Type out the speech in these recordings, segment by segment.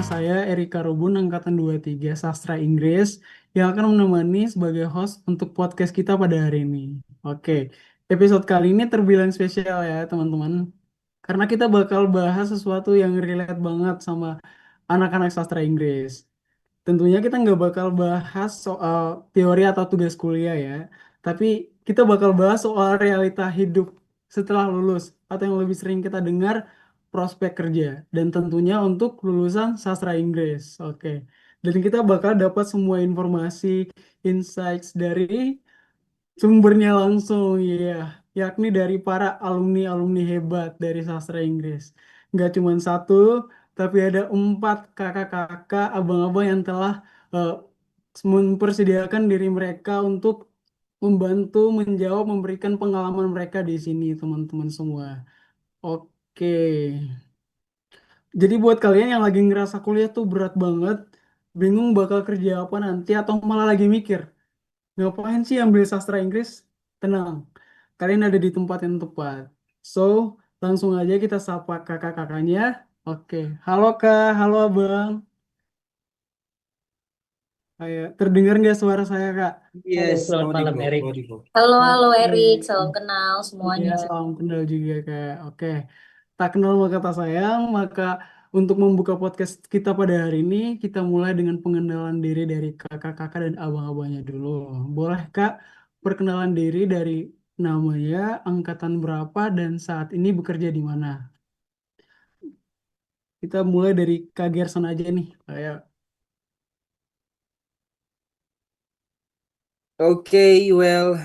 saya Erika Rubun, Angkatan 23 Sastra Inggris, yang akan menemani sebagai host untuk podcast kita pada hari ini. Oke, episode kali ini terbilang spesial ya teman-teman, karena kita bakal bahas sesuatu yang relate banget sama anak-anak sastra Inggris. Tentunya kita nggak bakal bahas soal teori atau tugas kuliah ya, tapi kita bakal bahas soal realita hidup setelah lulus, atau yang lebih sering kita dengar prospek kerja, dan tentunya untuk lulusan sastra Inggris. Oke, dan kita bakal dapat semua informasi, insights dari sumbernya langsung, ya, yakni dari para alumni-alumni hebat dari sastra Inggris. Nggak cuma satu, tapi ada 4 kakak-kakak, abang-abang yang telah eh, mempersediakan diri mereka untuk membantu, menjawab, memberikan pengalaman mereka di sini, teman-teman semua. Oke, jadi buat kalian yang lagi ngerasa kuliah tuh berat banget, bingung bakal kerja apa nanti, atau malah lagi mikir, ngapain sih ambil sastra Inggris? Tenang, kalian ada di tempat yang tepat. So, langsung aja kita sapa kakak-kakaknya. Oke, halo Kak, halo Abang. Kayak terdengar nggak suara saya Kak? Halo, Yes, selamat malam audible, Erik. audible. Halo, halo Oke, Erik, salam kenal iya semuanya. salam kenal juga Kak. Oke, tak kenal maka tak sayang, maka untuk membuka podcast kita pada hari ini, kita mulai dengan pengenalan diri dari kakak-kakak dan abang-abangnya dulu. Boleh Kak, perkenalan diri dari namanya, angkatan berapa, dan saat ini bekerja di mana? Kita mulai dari Kak Gerson aja nih. Kayak, Okay, well,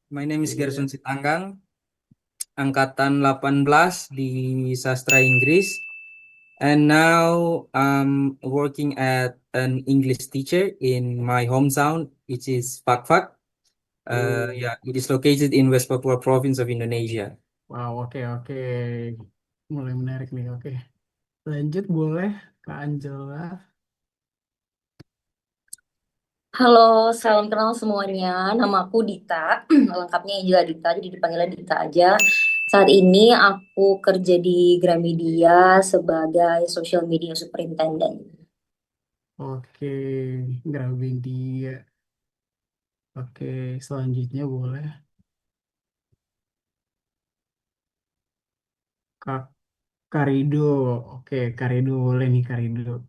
my name is iya. Gerson Sitanggang, angkatan 18 di sastra Inggris, and now I'm working at an English teacher in my hometown, which is Fakfak. Oh, Yeah, it is located in West Papua Province of Indonesia. wow, oke, oke. Mulai menarik nih, oke. Lanjut boleh, Kak Angela. Halo, salam kenal semuanya. Nama aku Dita, lengkapnya juga Dita, jadi dipanggilnya Dita aja. Saat ini aku kerja di Gramedia sebagai social media superintendent. Oke, Gramedia. Oke, selanjutnya boleh. Kak Karido. Oke, Karido boleh nih Karido.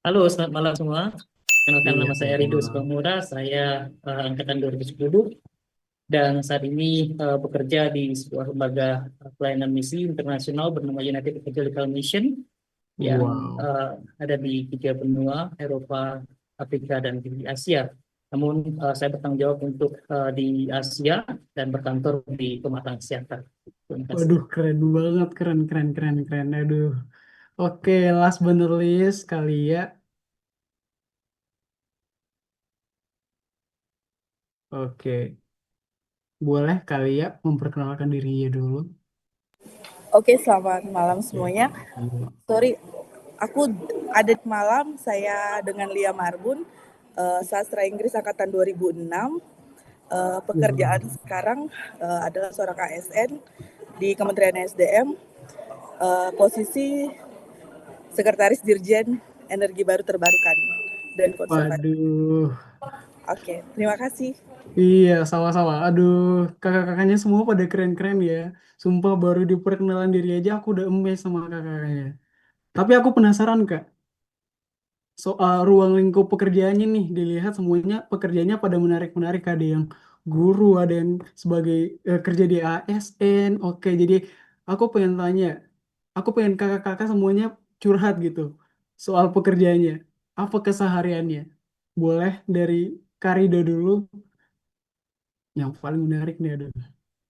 Halo, selamat malam semua. Kenalkan Iya, nama saya selamat Ridho malam. Sukamura, saya angkatan 2010 dan saat ini bekerja di sebuah lembaga pelayanan misi internasional bernama United Evangelical Mission yang Wow. ada di tiga benua, Eropa, Afrika, dan di Asia. Namun saya bertanggung jawab untuk di Asia dan berkantor di Pematang Siantar. Terima kasih. Waduh, keren banget. Keren, keren, keren, keren. Aduh. Oke, last but not least, kali ya. Oke, boleh kali ya memperkenalkan dirinya dulu. Oke, selamat malam Ya. semuanya. Iya. Sorry, aku ada di malam. Saya dengan Lia Marbun, sastra Inggris angkatan 2006. Pekerjaan Wow. sekarang adalah seorang ASN di Kementerian SDM. Posisi Sekretaris Dirjen Energi Baru Terbarukan dan Konservasi. Waduh. Oke, terima kasih. Iya, sama-sama. Aduh, kakak-kakaknya semua pada keren-keren ya. Sumpah baru di perkenalan diri aja aku udah amazed sama kakak-kakaknya. Tapi aku penasaran, Kak. Soal ruang lingkup pekerjaannya nih, dilihat semuanya pekerjaannya pada menarik-menarik. Ada yang guru, ada yang sebagai kerja di ASN. Oke, jadi aku pengen tanya, aku pengen kakak-kakak semuanya curhat gitu soal pekerjaannya. Apa kesehariannya? Boleh dari Karido dulu, yang paling menarik nih, aduh.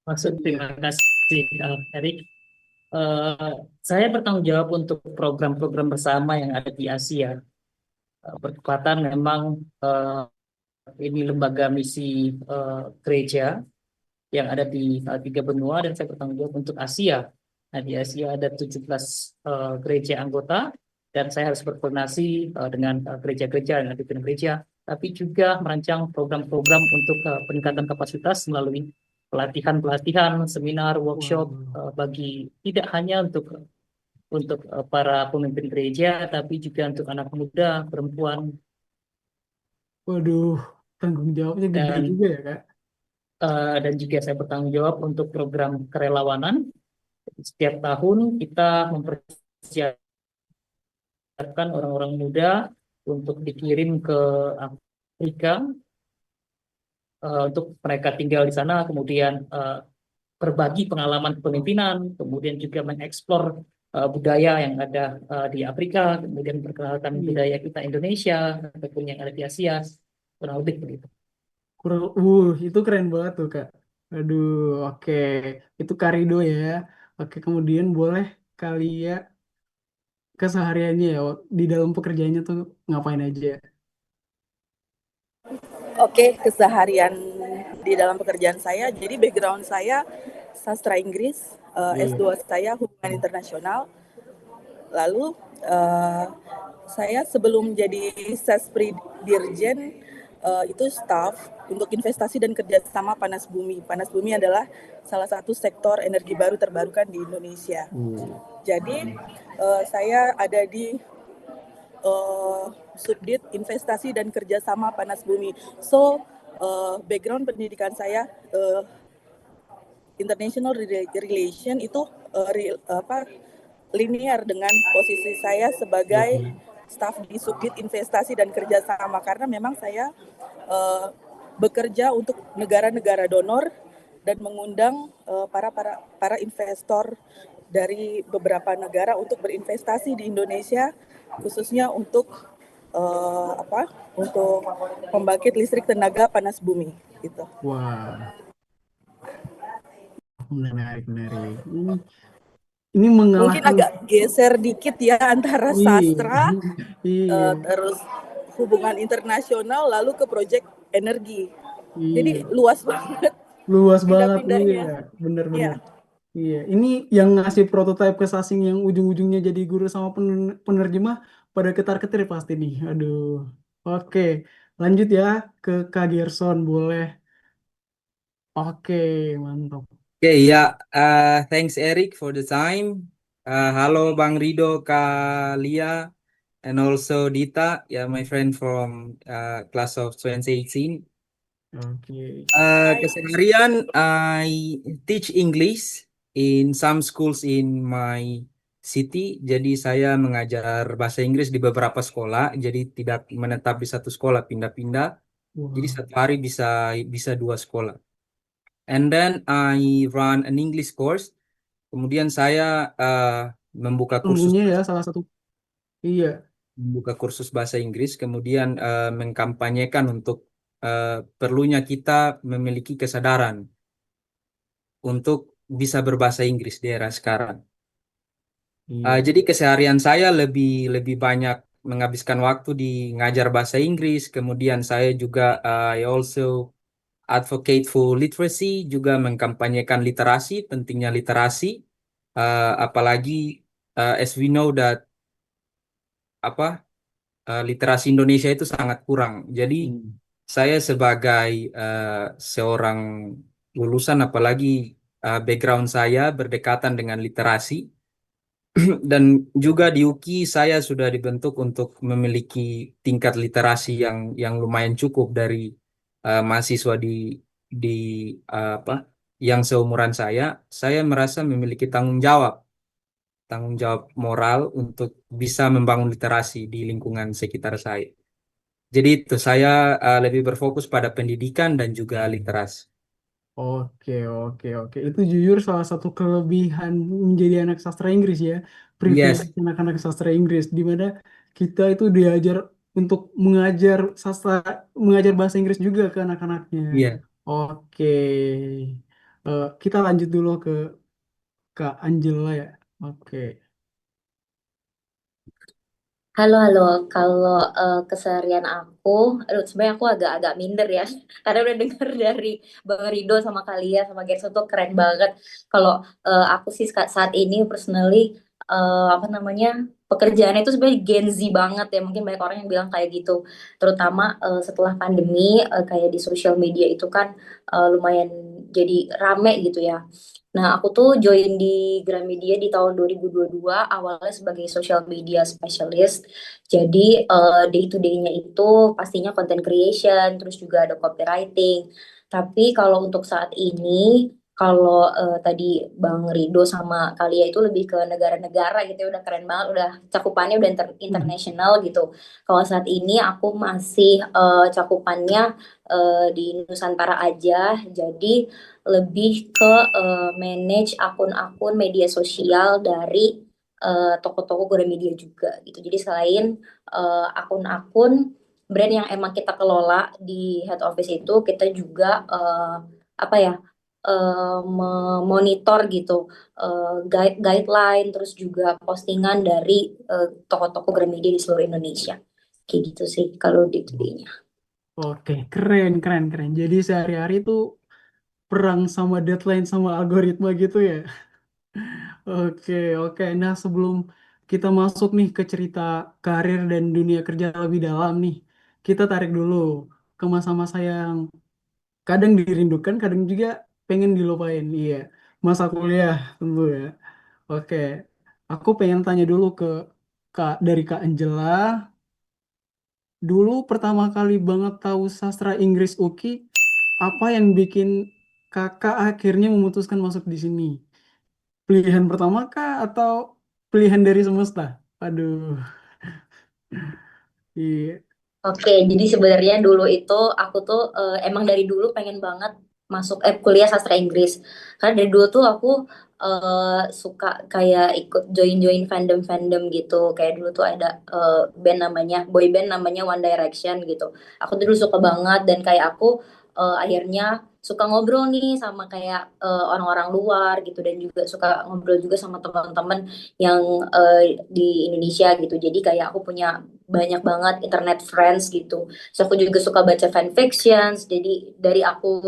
Maksud Iya. terima kasih Erik. Eh, saya bertanggung jawab untuk program-program bersama yang ada di Asia. Bertepatan memang eh, ini lembaga misi gereja yang ada di tiga benua dan saya bertanggung jawab untuk Asia. Nah, di Asia ada 17 gereja anggota dan saya harus berkoordinasi dengan gereja-gereja yang ada di gereja, tapi juga merancang program-program untuk peningkatan kapasitas melalui pelatihan-pelatihan, seminar, workshop Wow. bagi tidak hanya untuk untuk para pemimpin gereja, tapi juga untuk anak muda, perempuan, Waduh, tanggung jawabnya gede dan juga ya, Kak. juga saya bertanggung jawab untuk program kerelawanan. Setiap tahun kita mempersiapkan orang-orang muda untuk dikirim ke Afrika untuk mereka tinggal di sana, kemudian berbagi pengalaman kepemimpinan, kemudian juga mengeksplor budaya yang ada di Afrika, kemudian perkenalkan Iya, budaya kita Indonesia ataupun yang ada di Asia, kurang lebih begitu. kurang, itu keren banget tuh, Kak. Aduh, oke. Itu Karido ya. Oke, kemudian boleh kali ya kesehariannya ya, di dalam pekerjaannya tuh ngapain aja? Oke, keseharian di dalam pekerjaan saya, jadi background saya sastra Inggris, Iya. S2 saya hubungan internasional. Lalu saya sebelum jadi Sespri Dirjen itu staff untuk investasi dan kerjasama Panas Bumi. Panas Bumi adalah salah satu sektor energi baru terbarukan di Indonesia. Jadi saya ada di Subdit Investasi dan Kerjasama Panas Bumi. So background pendidikan saya international relation itu linear dengan posisi saya sebagai staf di Subdit Investasi dan Kerjasama, karena memang saya bekerja untuk negara-negara donor dan mengundang para investor dari beberapa negara untuk berinvestasi di Indonesia, khususnya untuk untuk pembangkit listrik tenaga panas bumi gitu. Wah, menarik, menarik. Ini Mungkin mengalahkan. agak geser dikit ya antara Iya, sastra, iya, terus hubungan internasional, lalu ke proyek energi. Jadi iya. luas banget Luas banget, iya, pindah-pindahnya. bener-bener. Ya, Iya, ini yang ngasih prototipe ke Sasing yang ujung-ujungnya jadi guru sama penerjemah pada ketar-ketir pasti nih. Aduh. Oke, lanjut ya ke Kak Gerson, boleh. Oke, mantap. Okay, yeah. Thanks Eric for the time. Halo Bang Rido, Kak Lia, and also Dita, yeah, my friend from class of 2018. Oke. hai. Keseharian, I teach English in some schools in my city. Jadi saya mengajar bahasa Inggris di beberapa sekolah. Jadi tidak menetap di satu sekolah, pindah-pindah. Jadi Wah, satu hari bisa bisa dua sekolah. And then I run an English course. Kemudian saya membuka kursus tentunya ya salah satu. Iya. membuka kursus bahasa Inggris. Kemudian mengkampanyekan untuk perlunya kita memiliki kesadaran untuk bisa berbahasa Inggris di era sekarang. Iya. Jadi keseharian saya lebih lebih banyak menghabiskan waktu di ngajar bahasa Inggris. Kemudian saya juga I also advocate for literacy, juga mengkampanyekan literasi, pentingnya literasi. Apalagi as we know that apa literasi Indonesia itu sangat kurang. Jadi Hmm. saya sebagai eh, seorang lulusan, apalagi background saya berdekatan dengan literasi, dan juga di UKI saya sudah dibentuk untuk memiliki tingkat literasi yang lumayan cukup dari mahasiswa di apa yang seumuran saya. Saya merasa memiliki tanggung jawab moral untuk bisa membangun literasi di lingkungan sekitar saya. Jadi itu saya lebih berfokus pada pendidikan dan juga literasi. Oke, oke, oke. Itu jujur salah satu kelebihan menjadi anak sastra Inggris ya. Yes, Privilege anak-anak sastra Inggris, di mana kita itu diajar untuk mengajar sastra, mengajar bahasa Inggris juga ke anak-anaknya. iya. Oke. Kita lanjut dulu ke Kak Angela ya. Oke. Halo, halo. Kalau keseharian aku, aduh sebenarnya aku agak-agak minder ya, karena udah denger dari Bang Rido sama Kalia sama Gerson tuh keren banget. Kalau aku sih saat ini personally apa namanya pekerjaannya itu sebenarnya Gen Z banget ya. Mungkin banyak orang yang bilang kayak gitu. Terutama setelah pandemi kayak di sosial media itu kan lumayan jadi rame gitu ya. Nah, aku tuh join di Gramedia di tahun 2022, awalnya sebagai social media specialist. Jadi, day to day-nya itu pastinya content creation, terus juga ada copywriting. Tapi kalau untuk saat ini, kalau tadi Bang Rido sama Kalia itu lebih ke negara-negara gitu ya, udah keren banget, udah cakupannya udah internasional gitu. Kalau saat ini aku masih cakupannya di Nusantara aja, jadi lebih ke manage akun-akun media sosial dari toko-toko Gramedia juga gitu. Jadi selain akun-akun brand yang emang kita kelola di head office itu, kita juga apa ya memonitor gitu guideline, terus juga postingan dari toko-toko Gramedia di seluruh Indonesia. Kayak gitu sih kalau di nya. Oke, keren, keren, keren. Jadi sehari-hari tuh perang sama deadline sama algoritma gitu ya. Oke, oke. Nah, sebelum kita masuk nih ke cerita karir dan dunia kerja lebih dalam nih, kita tarik dulu ke masa-masa yang kadang dirindukan, kadang juga pengen dilupain. Iya, masa kuliah tentu ya. Oke, aku pengen tanya dulu ke dari Kak Angela. Dulu pertama kali banget tahu sastra Inggris UKI, apa yang bikin kakak akhirnya memutuskan masuk di sini? Pilihan pertama kah atau pilihan dari semesta? Aduh, iya. Oke, jadi sebenarnya dulu itu aku tuh emang dari dulu pengen banget masuk kuliah sastra Inggris. Karena dari dulu tuh aku suka kayak ikut join-join fandom-fandom gitu. Kayak dulu tuh ada band namanya boy band namanya One Direction gitu. Aku tuh dulu suka banget dan kayak aku akhirnya suka ngobrol nih sama kayak orang-orang luar gitu dan juga suka ngobrol juga sama teman-teman yang di Indonesia gitu. Jadi kayak aku punya banyak banget internet friends gitu. So aku juga suka baca fanfictions. Jadi dari aku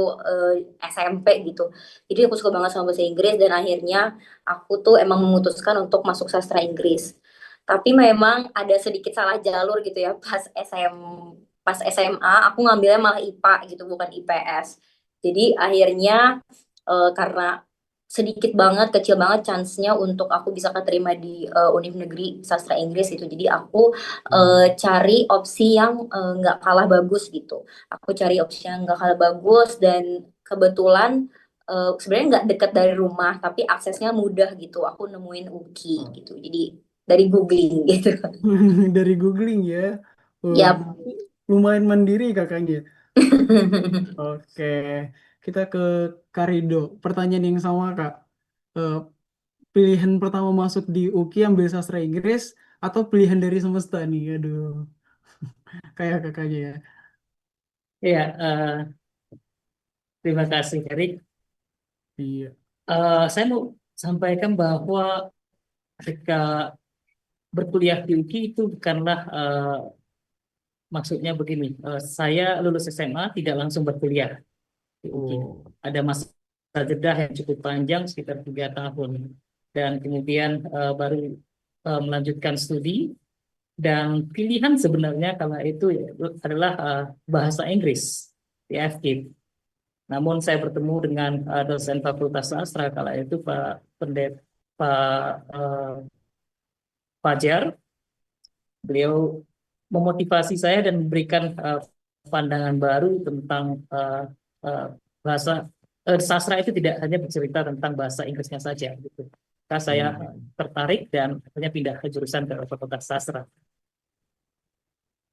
SMP gitu. Jadi aku suka banget sama bahasa Inggris dan akhirnya aku tuh emang memutuskan untuk masuk sastra Inggris. Tapi memang ada sedikit salah jalur gitu ya pas SMA aku ngambilnya malah IPA gitu bukan IPS. Jadi akhirnya karena sedikit banget, kecil banget chance-nya untuk aku bisa keterima di Univ Negeri Sastra Inggris gitu. Jadi aku cari opsi yang nggak kalah bagus gitu. Aku cari opsi yang nggak kalah bagus dan kebetulan sebenarnya nggak dekat dari rumah, tapi aksesnya mudah gitu. Aku nemuin UKI gitu. Jadi dari googling gitu. Dari googling ya. Yap. Berarti lumayan mandiri kakaknya. Oke, kita ke Karido. Pertanyaan yang sama Kak. Eh, Pilihan pertama masuk di UKI ambil sastra Inggris atau pilihan dari semesta nih? Aduh, kayak kakaknya ya. Ya, terima kasih, Erik. Iya. Saya mau sampaikan bahwa ketika berkuliah di UKI itu bukanlah maksudnya begini. Saya lulus SMA tidak langsung berkuliah di UKI. Oh. Ada masa jeda yang cukup panjang sekitar 3 tahun dan kemudian baru melanjutkan studi dan pilihan sebenarnya kala itu ya, adalah bahasa Inggris di FKIP. Namun saya bertemu dengan dosen Fakultas Sastra kala itu Pak Fajar. Beliau memotivasi saya dan memberikan pandangan baru tentang uh, bahasa sastra itu tidak hanya bercerita tentang bahasa Inggrisnya saja gitu. Maka saya tertarik dan akhirnya pindah ke jurusan ke Fakultas Sastra.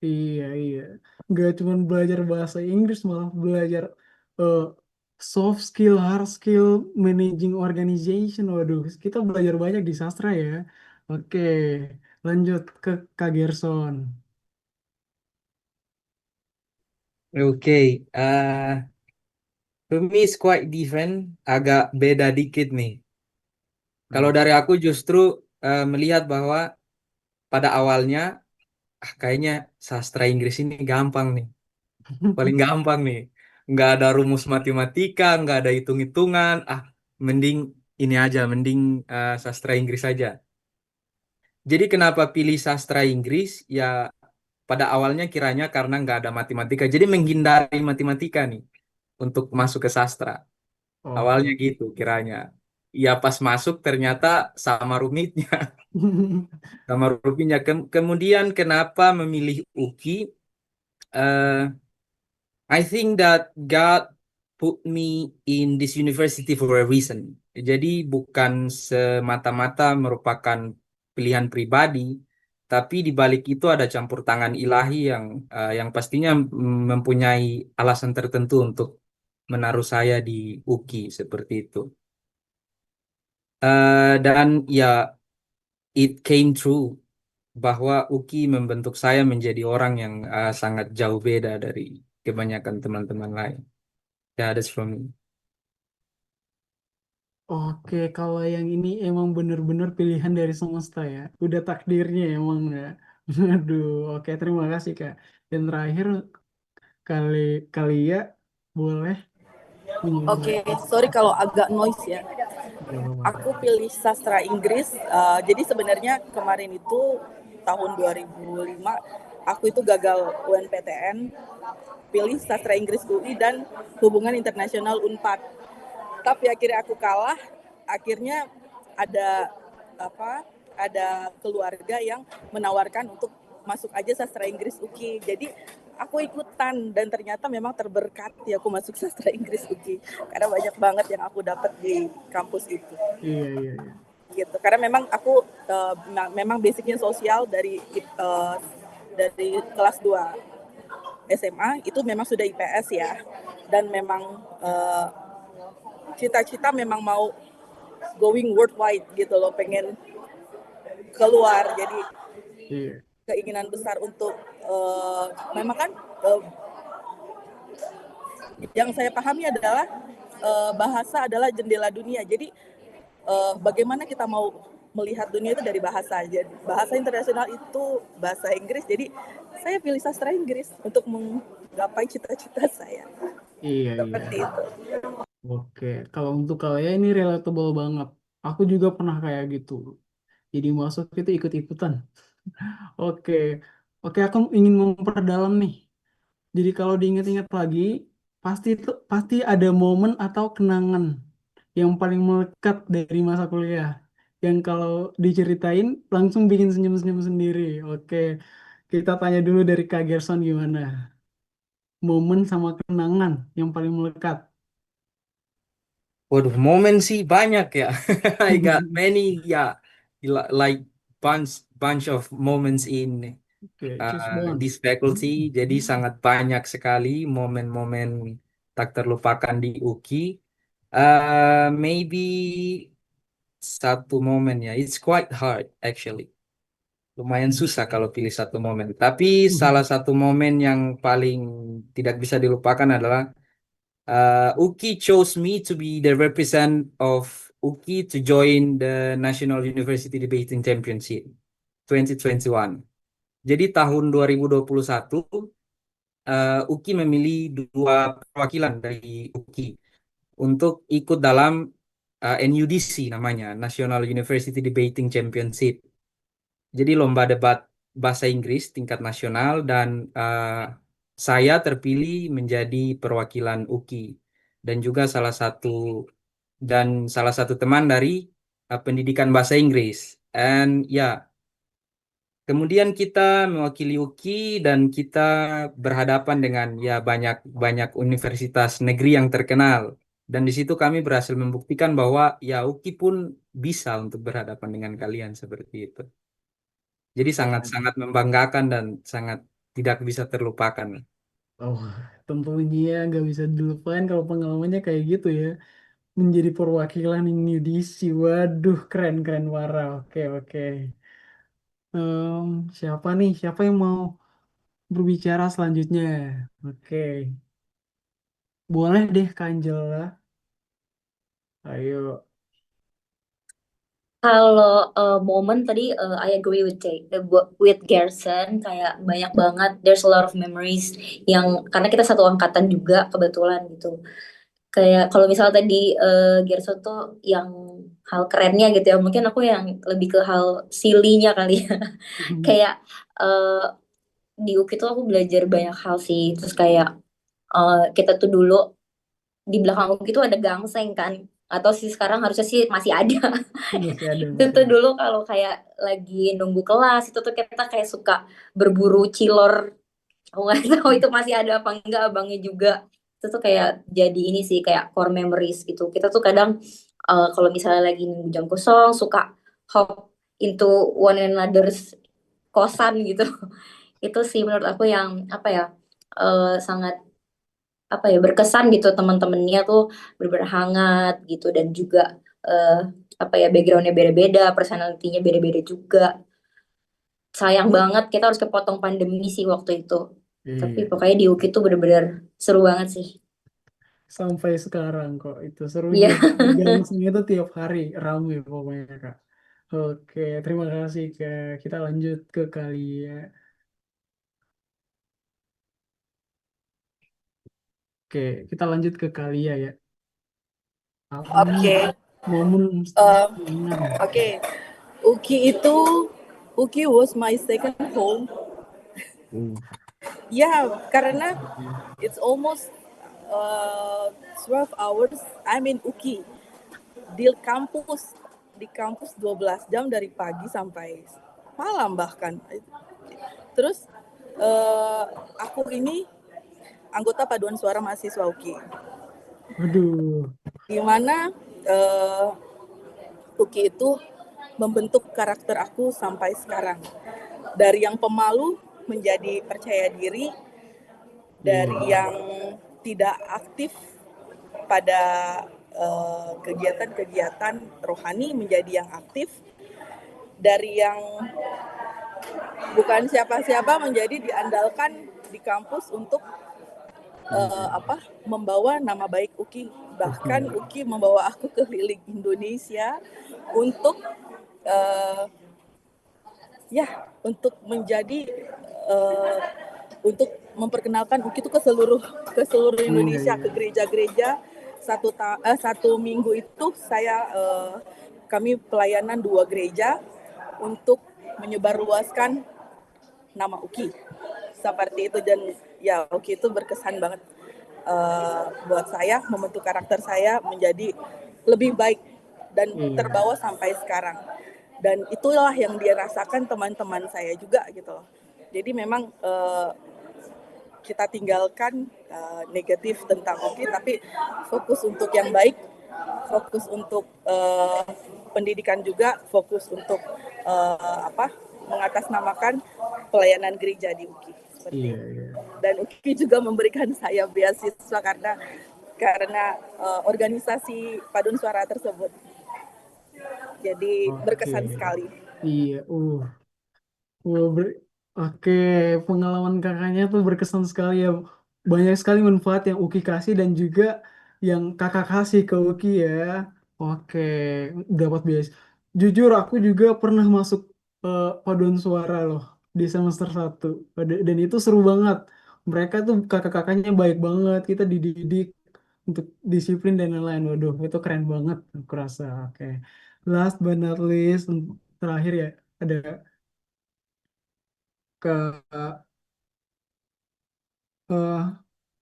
Iya, iya. Nggak cuma belajar bahasa Inggris, malah belajar eh, soft skill, hard skill, managing organization. Waduh, kita belajar banyak di sastra ya. Oke, lanjut ke Kak Gerson. Okay, for me it's quite different, agak beda dikit nih. Kalau dari aku justru melihat bahwa pada awalnya kayaknya sastra Inggris ini gampang nih, paling gampang nih. Nggak ada rumus matematika, nggak ada hitung-hitungan. Mending ini aja, mending sastra Inggris aja. Jadi kenapa pilih sastra Inggris? Ya pada awalnya kiranya karena nggak ada matematika. Jadi menghindari matematika nih untuk masuk ke sastra. Awalnya Oke. gitu kiranya. Ya pas masuk ternyata sama rumitnya. Sama rumitnya. Kemudian kenapa memilih UKI? Eh, I think that God put me in this university for a reason. Jadi bukan semata-mata merupakan pilihan pribadi, tapi di balik itu ada campur tangan ilahi yang pastinya mempunyai alasan tertentu untuk menaruh saya di UKI seperti itu. Dan ya it came true bahwa UKI membentuk saya menjadi orang yang sangat jauh beda dari kebanyakan teman-teman lain. Yeah, that's from me. Oke, kalau yang ini emang bener-bener pilihan dari semesta ya. Udah takdirnya emang ya. Aduh, oke terima kasih Kak. Dan terakhir kali kali ya boleh Oke, menyampaikan. sorry kalau agak noise ya. Gak apa-apa Kak. Aku pilih sastra Inggris. Jadi sebenarnya kemarin itu tahun 2005 aku itu gagal UNPTN, pilih sastra Inggris UI dan hubungan internasional Unpad. Tapi akhirnya aku kalah. Akhirnya ada apa? Ada keluarga yang menawarkan untuk masuk aja sastra Inggris UI. Jadi aku ikutan dan ternyata memang terberkati aku masuk sastra Inggris UI karena banyak banget yang aku dapat di kampus itu Iya, iya, iya. gitu. Karena memang aku memang basicnya sosial dari kelas 2 SMA itu memang sudah IPS ya, dan memang cita-cita memang mau going worldwide gitu loh, pengen keluar. Jadi Iya. keinginan besar untuk memang kan yang saya pahami adalah bahasa adalah jendela dunia. Jadi bagaimana kita mau melihat dunia itu dari bahasa. Jadi bahasa internasional itu bahasa Inggris. Jadi saya pilih sastra Inggris untuk menggapai cita-cita saya. Iya, iya. Seperti itu. Oke, kalau untuk kalian ini relatable banget. Aku juga pernah kayak gitu. Jadi masuk itu ikut-ikutan. Oke, oke aku ingin memperdalam nih. Jadi kalau diingat-ingat lagi, pasti ada momen atau kenangan yang paling melekat dari masa kuliah. Yang kalau diceritain langsung bikin senyum-senyum sendiri. Oke, kita tanya dulu dari Kak Gerson gimana? Momen sama kenangan yang paling melekat. Waduh, momen sih banyak ya. I got many, ya, like bunch of moments in Oke, choose one. this faculty. Jadi sangat banyak sekali momen-momen tak terlupakan di UKI. Maybe satu momen ya. It's quite hard actually. Lumayan susah kalau pilih satu momen. Tapi salah satu momen yang paling tidak bisa dilupakan adalah UKI chose me to be the represent of UKI to join the National University Debating Championship 2021. Jadi tahun 2021 UKI memilih dua perwakilan dari UKI untuk ikut dalam NUDC namanya, National University Debating Championship. Jadi lomba debat bahasa Inggris tingkat nasional dan saya terpilih menjadi perwakilan UKI dan juga salah satu teman dari pendidikan bahasa Inggris. And ya, kemudian kita mewakili UKI dan kita berhadapan dengan ya banyak banyak universitas negeri yang terkenal. Dan di situ kami berhasil membuktikan bahwa ya UKI pun bisa untuk berhadapan dengan kalian seperti itu. Jadi Keren. sangat-sangat membanggakan dan sangat tidak bisa terlupakan. Oh, tentunya nggak bisa dilupain kalau pengalamannya kayak gitu ya. Menjadi perwakilan New DC. Waduh, keren-keren parah. Oke, oke. Siapa nih? Siapa yang mau berbicara selanjutnya? Oke, boleh deh Kak Angela. Ayo. Kalau momen tadi I agree with Gerson, kayak banyak banget, there's a lot of memories yang karena kita satu angkatan juga kebetulan gitu. Kayak kalau misalnya tadi Gerson tuh yang hal kerennya gitu ya, mungkin aku yang lebih ke hal silly-nya kali ya. Kayak eh, di UK tuh aku belajar banyak hal sih, terus kayak kita tuh dulu di belakang UKI itu ada gangseng kan, atau sih sekarang harusnya sih masih ada. Masih ada, Itu masih tuh ada. dulu kalau kayak lagi nunggu kelas itu tuh kita kayak suka berburu cilor. Aku nggak tahu itu masih ada apa enggak, abangnya juga. Itu tuh kayak jadi ini sih kayak core memories gitu. Kita tuh kadang kalau misalnya lagi nunggu jam kosong suka hop into one another's kosan gitu. Itu sih menurut aku yang apa ya, sangat apa ya berkesan gitu, teman-temannya tuh bener-bener hangat gitu, dan juga eh, apa ya, backgroundnya beda-beda, personalitinya beda-beda juga. Sayang banget kita harus kepotong pandemi sih waktu itu. Tapi Iya. pokoknya di UKI tuh bener-bener seru banget sih. Sampai sekarang kok itu serunya Iya. di Gangsingnya itu tiap hari ramai pokoknya Kak. Oke, terima kasih Kak. Kita lanjut ke Kalia. Oke, kita lanjut ke Kalia ya. Apa nih Oke, momen eh, kenangan? oke. UKI itu, UKI was my second home. Uh, Ya, karena it's almost 12 hours I'm in UKI. Di kampus 12 jam dari pagi sampai malam bahkan. Terus eh, aku ini anggota paduan suara mahasiswa UKI, Waduh. di mana eh, UKI itu membentuk karakter aku sampai sekarang. Dari yang pemalu menjadi percaya diri, Iya. dari yang tidak aktif pada kegiatan-kegiatan rohani menjadi yang aktif, dari yang bukan siapa-siapa menjadi diandalkan di kampus untuk Iya. membawa nama baik UKI. Oke. Bahkan UKI membawa aku keliling Indonesia untuk uh, untuk menjadi uh, untuk memperkenalkan UKI itu ke seluruh Iya, Indonesia, iya. ke gereja-gereja. Satu minggu itu kami pelayanan 2 gereja untuk menyebarluaskan nama UKI seperti itu. Dan ya, UKI itu berkesan banget buat saya, membentuk karakter saya menjadi lebih baik dan Iya. terbawa sampai sekarang. Dan itulah yang dia rasakan teman-teman saya juga gitu loh. Jadi memang kita tinggalkan negatif tentang UKI, tapi fokus untuk yang baik, fokus untuk pendidikan juga, fokus untuk mengatasnamakan pelayanan gereja di UKI seperti Iya, itu. iya. Dan UKI juga memberikan saya beasiswa karena organisasi paduan suara tersebut. Jadi Oke. berkesan sekali. Iya. Wah, oke, pengalaman kakaknya tuh berkesan sekali ya. Banyak sekali manfaat yang Uki kasih dan juga yang kakak kasih ke Uki ya. Oke, dapat bias. Jujur aku juga pernah masuk paduan suara loh di semester 1. Dan itu seru banget. Mereka tuh kakak-kakaknya baik banget. Kita dididik untuk disiplin dan lain-lain. Waduh, itu keren banget aku rasa. Oke. Last but not least, terakhir ya, ada ke eh,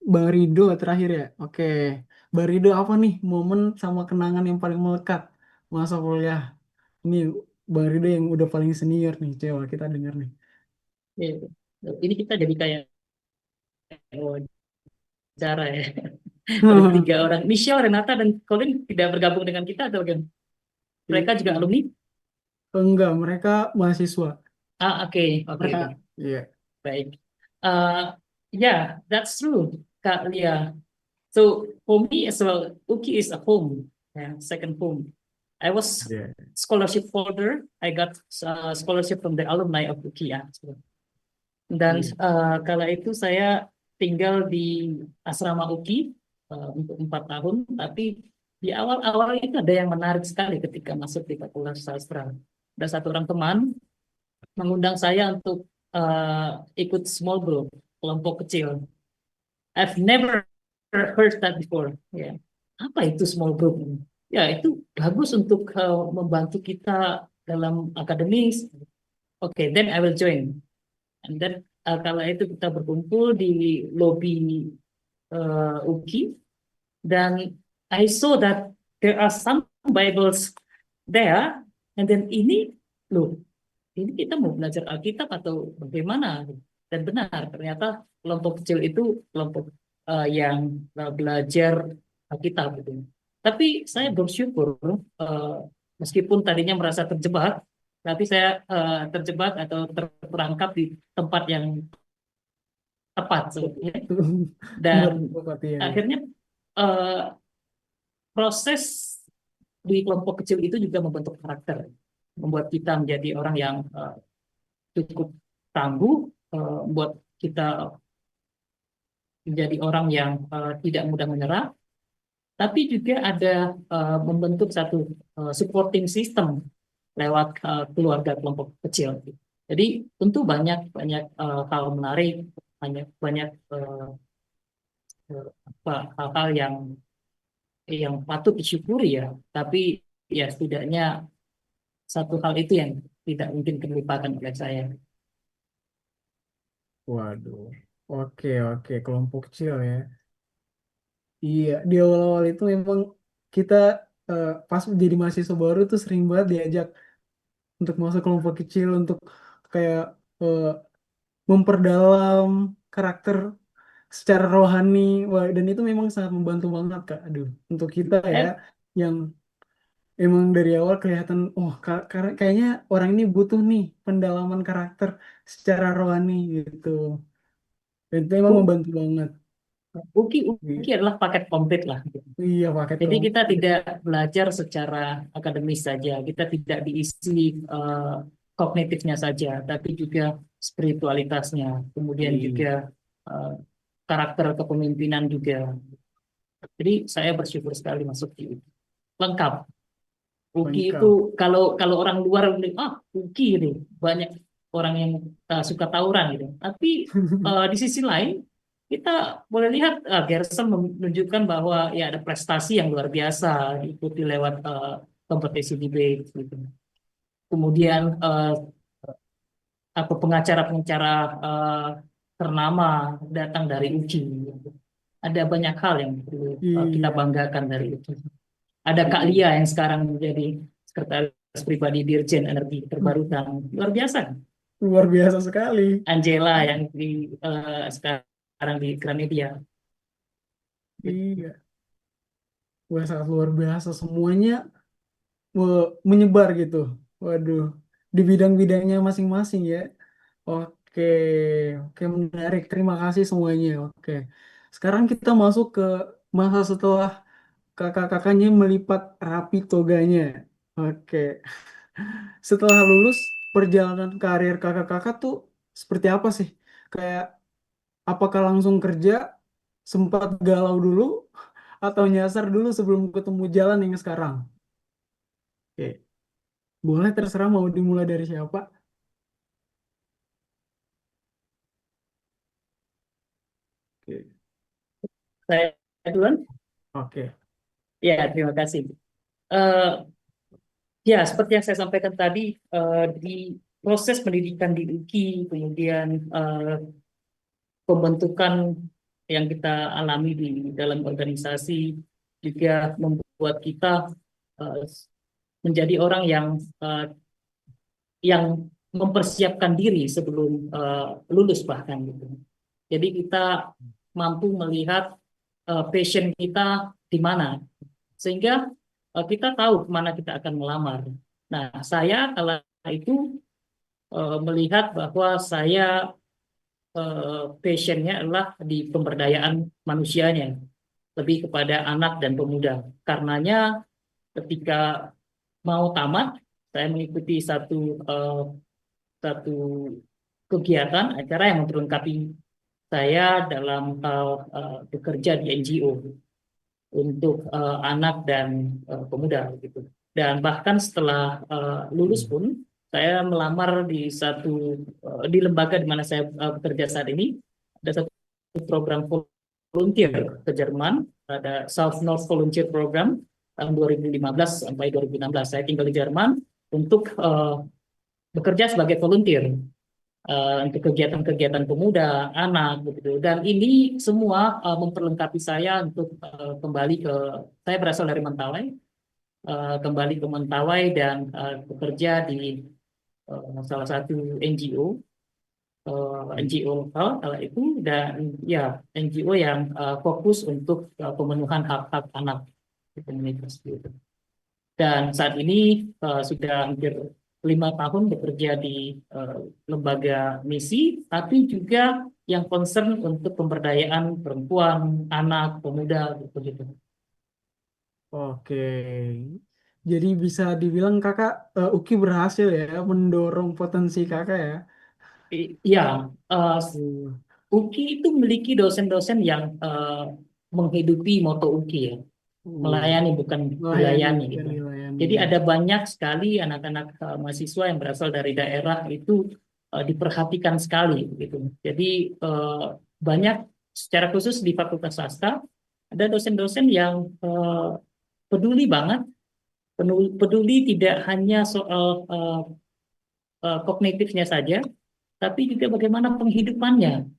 Bang Rido terakhir ya. Oke. Bang Rido apa nih momen sama kenangan yang paling melekat masa kuliah? Ini Bang Rido yang udah paling senior nih, coba kita dengar nih. Iya. Ini kita jadi kayak wawancara ya. Ada 3 orang. Michelle, Renata, dan Colin tidak bergabung dengan kita atau bagaimana? Mereka juga alumni? Enggak, mereka mahasiswa. Oke, oke, Mereka, oke. iya. Baik. Yeah, that's true, Kak Lia. So for me as well, UKI is a home, yeah, second home. I was Iya. scholarship holder. I got scholarship from the alumni of UKI. Dan Iya. kala itu saya tinggal di asrama UKI untuk 4 tahun. Tapi di awal-awal itu ada yang menarik sekali ketika masuk di Fakultas Sastra. Ada satu orang teman mengundang saya untuk ikut small group, kelompok kecil. I've never heard that before. Ya, apa itu small group? Ya, itu bagus untuk membantu kita dalam akademis. Oke, then I will join. And then kala itu kita berkumpul di lobi UKI. Dan I saw that there are some Bibles there, and then loh, ini kita mau belajar Alkitab atau bagaimana? Dan benar, ternyata kelompok kecil itu kelompok yang belajar Alkitab gitu. Tapi saya bersyukur, meskipun tadinya merasa terjebak, tapi saya terjebak atau terperangkap di tempat yang tepat sebetulnya. Dan akhirnya proses di kelompok kecil itu juga membentuk karakter, membuat kita menjadi orang yang cukup tangguh, membuat kita menjadi orang yang tidak mudah menyerah, tapi juga ada membentuk satu supporting system lewat keluarga kelompok kecil. Jadi tentu banyak hal menarik, banyak hal-hal yang patut disyukuri ya, tapi ya setidaknya satu hal itu yang tidak mungkin terlupakan oleh saya. Waduh, oke, kelompok kecil ya. Iya, di awal-awal itu memang kita pas jadi mahasiswa baru tuh sering banget diajak untuk masuk kelompok kecil untuk kayak memperdalam karakter secara rohani. Wah, dan itu memang sangat membantu banget Kak. Aduh, untuk kita ya yang emang dari awal kelihatan, oh kayaknya orang ini butuh nih pendalaman karakter secara rohani gitu. Dan itu emang membantu banget. Uki adalah paket komplit lah. Iya, paket Jadi kita komplit. tidak belajar secara akademis saja, kita tidak diisi kognitifnya saja, tapi juga spiritualitasnya, kemudian Iya, juga karakter kepemimpinan juga. Jadi saya bersyukur sekali masuk di lengkap. Uki itu lengkap. kalau orang luar bilang, Uki ini banyak orang yang suka tawuran gitu. Tapi di sisi lain kita boleh lihat Gerson menunjukkan bahwa ya ada prestasi yang luar biasa diikuti lewat kompetisi debate gitu. Kemudian apa pengacara-pengacara ternama datang dari UKI. Gitu. Ada banyak hal yang perlu kita Iya, banggakan dari itu. Ada Kak Lia yang sekarang menjadi sekretaris pribadi Dirjen Energi Terbarukan. Luar biasa. luar biasa sekali. Angela yang sekarang di Gramedia. Iya, wah sangat luar biasa semuanya menyebar gitu. Waduh, di bidang-bidangnya masing-masing ya. Oke, oke menarik. Terima kasih semuanya. Oke, sekarang kita masuk ke masa setelah kakak-kakaknya melipat rapi toganya. Oke, setelah lulus perjalanan karir kakak-kakak tuh seperti apa sih? Kayak apakah langsung kerja, sempat galau dulu, atau nyasar dulu sebelum ketemu jalan yang sekarang? Oke, boleh terserah mau dimulai dari siapa? Oke, Saya duluan. oke, Ya, terima kasih. Eh, ya, seperti yang saya sampaikan tadi, di proses pendidikan di UKI, kemudian pembentukan yang kita alami di dalam organisasi juga membuat kita eh, menjadi orang yang mempersiapkan diri sebelum lulus bahkan gitu. Jadi kita mampu melihat passion kita di mana, sehingga kita tahu kemana kita akan melamar. Nah, saya kala itu melihat bahwa saya passionnya adalah di pemberdayaan manusianya, lebih kepada anak dan pemuda. Karenanya ketika mau tamat, saya mengikuti satu kegiatan acara yang memperlengkapi saya dalam bekerja di NGO untuk anak dan pemuda gitu. Dan bahkan setelah lulus pun saya melamar di lembaga di mana saya bekerja saat ini. Ada satu program volunteer ke Jerman, ada South North Volunteer Program tahun 2015 sampai 2016. Saya tinggal di Jerman untuk bekerja sebagai volunteer. untuk kegiatan-kegiatan pemuda, anak, begitu. Dan ini semua memperlengkapi saya untuk kembali ke, saya berasal dari Mentawai, kembali ke Mentawai dan bekerja di salah satu NGO, NGO lokal kala itu, dan ya NGO yang fokus untuk pemenuhan hak-hak anak di komunitas itu. Dan saat ini sudah hampir 5 tahun bekerja di eh, lembaga misi, tapi juga yang concern untuk pemberdayaan perempuan, anak, pemuda, gitu. Oke. Jadi bisa dibilang kakak Uki berhasil ya mendorong potensi kakak ya. Ya, eh, Uh, UKI itu memiliki dosen-dosen yang menghidupi moto UKI ya, uh, melayani bukan Layani dilayani bukan gitu. dilayani. Jadi ada banyak sekali anak-anak mahasiswa yang berasal dari daerah itu diperhatikan sekali gitu. Jadi eh, banyak secara khusus di Fakultas Sastra ada dosen-dosen yang peduli banget, peduli tidak hanya soal kognitifnya saja, tapi juga bagaimana penghidupannya,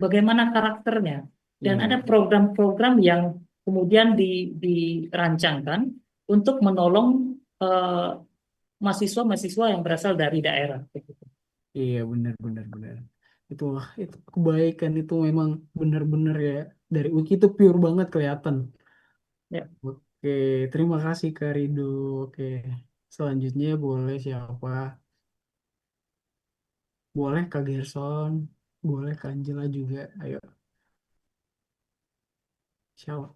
bagaimana karakternya. Dan Iya. ada program-program yang kemudian dirancangkan untuk menolong eh, mahasiswa-mahasiswa yang berasal dari daerah. Iya benar benar benar. Itu kebaikan itu memang benar-benar ya dari Uki itu pure banget kelihatan. Ya. Oke, terima kasih Kak Rido. Oke, selanjutnya boleh siapa? Boleh Kak Gerson, boleh Kak Angela juga. Ayo, siapa?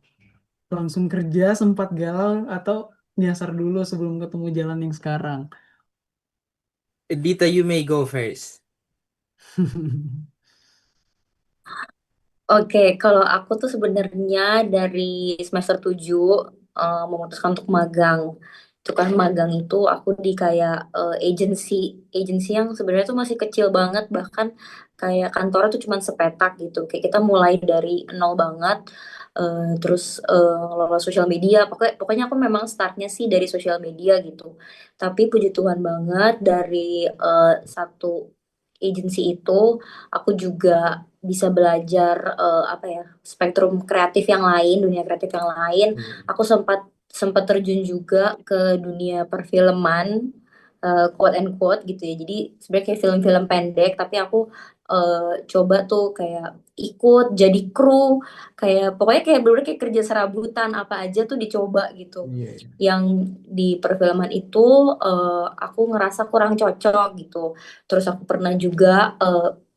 Langsung kerja sempat galau atau nyasar dulu sebelum ketemu jalan yang sekarang? Dita, you may go first. Oke, kalau aku tuh sebenarnya dari semester 7 memutuskan untuk magang. Itu kan magang itu aku di kayak agency, agency yang sebenarnya tuh masih kecil banget, bahkan kayak kantornya tuh cuma sepetak gitu. Kayak kita mulai dari nol banget, terus lolos sosial media. Pokoknya, pokoknya aku memang startnya sih dari sosial media gitu. Tapi puji Tuhan banget dari satu agency itu aku juga bisa belajar apa ya, spektrum kreatif yang lain, dunia kreatif yang lain. Aku sempat sempat terjun juga ke dunia perfilman, quote and quote gitu ya. Jadi sebenarnya kayak film-film pendek, tapi aku coba tuh kayak ikut jadi kru, kayak pokoknya kayak bener kayak kerja serabutan apa aja tuh dicoba gitu. Iya, iya. Yang di perfilman itu aku ngerasa kurang cocok gitu. Terus aku pernah juga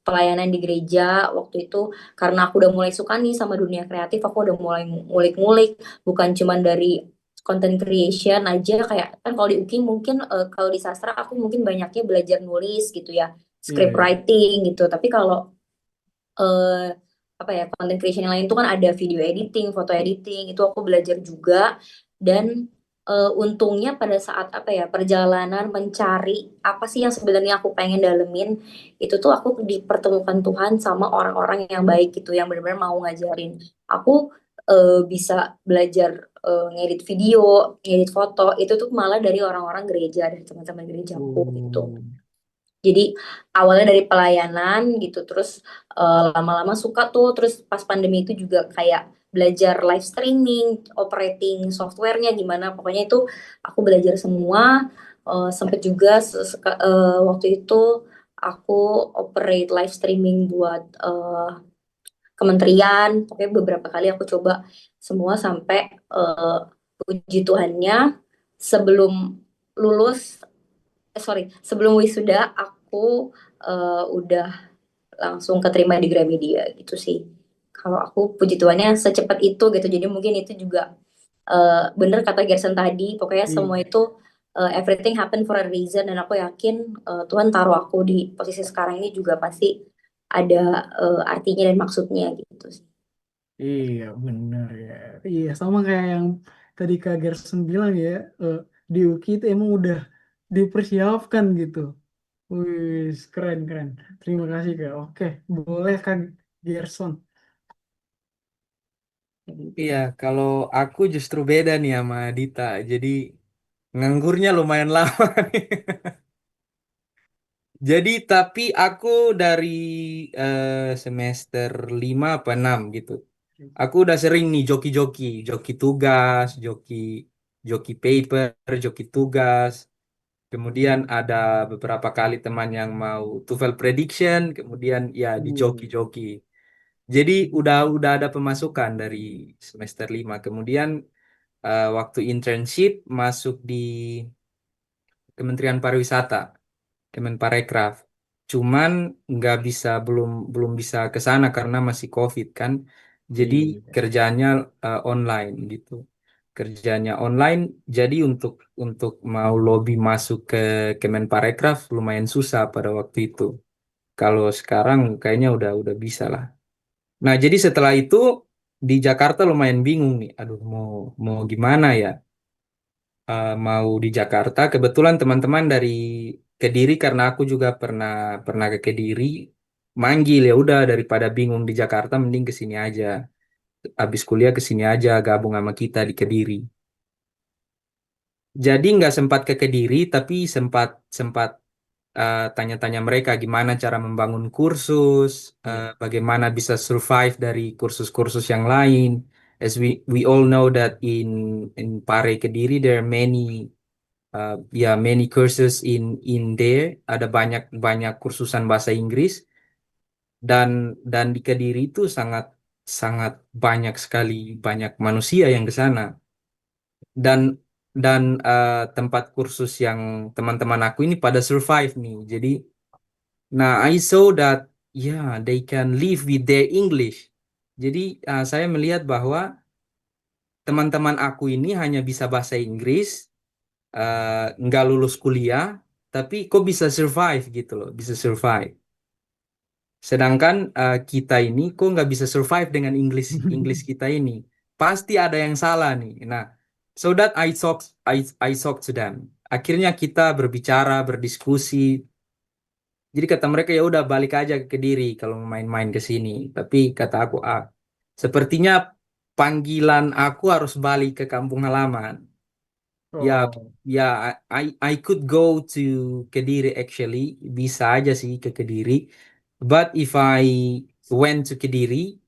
pelayanan di gereja waktu itu, karena aku udah mulai suka nih sama dunia kreatif, aku udah mulai ngulik-ngulik, bukan cuman dari content creation aja. Kayak kan kalau di UKI mungkin kalau di sastra aku mungkin banyaknya belajar nulis gitu ya, Iya, script iya. writing gitu. Tapi kalau eh, apa ya, content creation yang lain itu kan ada video editing, foto editing, itu aku belajar juga. Dan untungnya pada saat apa ya, perjalanan mencari apa sih yang sebenarnya aku pengen dalemin, itu tuh aku dipertemukan Tuhan sama orang-orang yang baik gitu, yang benar-benar mau ngajarin aku bisa belajar ngedit video, ngedit foto, itu tuh malah dari orang-orang gereja, dari teman-teman gerejaku gitu. Oh, Jadi awalnya dari pelayanan gitu, terus lama-lama suka tuh, terus pas pandemi itu juga kayak belajar live streaming, operating softwarenya gimana, pokoknya itu aku belajar semua. Sempet juga waktu itu aku operate live streaming buat kementerian, pokoknya beberapa kali aku coba semua sampai puji Tuhannya sebelum lulus, sorry, sebelum wisuda aku udah langsung keterima di Gramedia gitu sih. Kalau aku puji Tuhannya secepat itu gitu. Jadi mungkin itu juga bener kata Gerson tadi. Pokoknya semua iya. itu everything happen for a reason, dan aku yakin Tuhan taruh aku di posisi sekarang ini juga pasti ada artinya dan maksudnya gitu sih. Iya, benar ya. Iya, sama kayak yang tadi Kak Gerson bilang ya, di UKI itu emang udah dipersiapkan gitu. Wih, keren, keren. Terima kasih Kak. Oke, boleh Kak Gerson. Iya, kalau aku justru beda nih sama Dita. Jadi nganggurnya lumayan lama nih. Jadi tapi aku dari semester 5 apa 6 gitu. Aku udah sering nih joki-joki, joki tugas, joki paper, joki tugas. Kemudian ada beberapa kali teman yang mau TOEFL prediction, kemudian ya di joki-joki. Jadi udah ada pemasukan dari semester 5. Kemudian waktu internship masuk di Kementerian Pariwisata, Kemenparekraf. Cuman nggak bisa belum bisa ke sana karena masih COVID kan. Jadi Iya. kerjanya online gitu. Kerjanya online, jadi untuk mau lobby masuk ke Kemenparekraf lumayan susah pada waktu itu. Kalau sekarang kayaknya udah bisa lah. Nah, jadi setelah itu di Jakarta lumayan bingung nih. Aduh, mau gimana ya? Mau di Jakarta. Kebetulan teman-teman dari Kediri karena aku juga pernah ke Kediri. Manggil ya udah daripada bingung di Jakarta mending ke sini aja. Habis kuliah ke sini aja gabung sama kita di Kediri. Jadi nggak sempat ke Kediri tapi sempat sempat tanya-tanya mereka gimana cara membangun kursus, bagaimana bisa survive dari kursus-kursus yang lain. As we all know that in Pare Kediri there are many courses in there. Ada banyak banyak kursusan bahasa Inggris dan di Kediri itu sangat sangat banyak sekali banyak manusia yang ke sana dan tempat kursus yang teman-teman aku ini pada survive nih. Jadi nah, I saw that yeah, they can live with their English. Jadi saya melihat bahwa teman-teman aku ini hanya bisa bahasa Inggris, nggak lulus kuliah, tapi kok bisa survive gitu loh, bisa survive. Sedangkan kita ini kok nggak bisa survive dengan English English kita ini. Pasti ada yang salah nih. Nah, so that I talk to them. Akhirnya kita berbicara, berdiskusi. Jadi kata mereka ya udah balik aja ke Kediri kalau mau main-main ke sini. Tapi kata aku, sepertinya panggilan aku harus balik ke kampung halaman. Ya, Oh, ya, I could go to Kediri actually, bisa aja sih ke Kediri. But if I went to Kediri,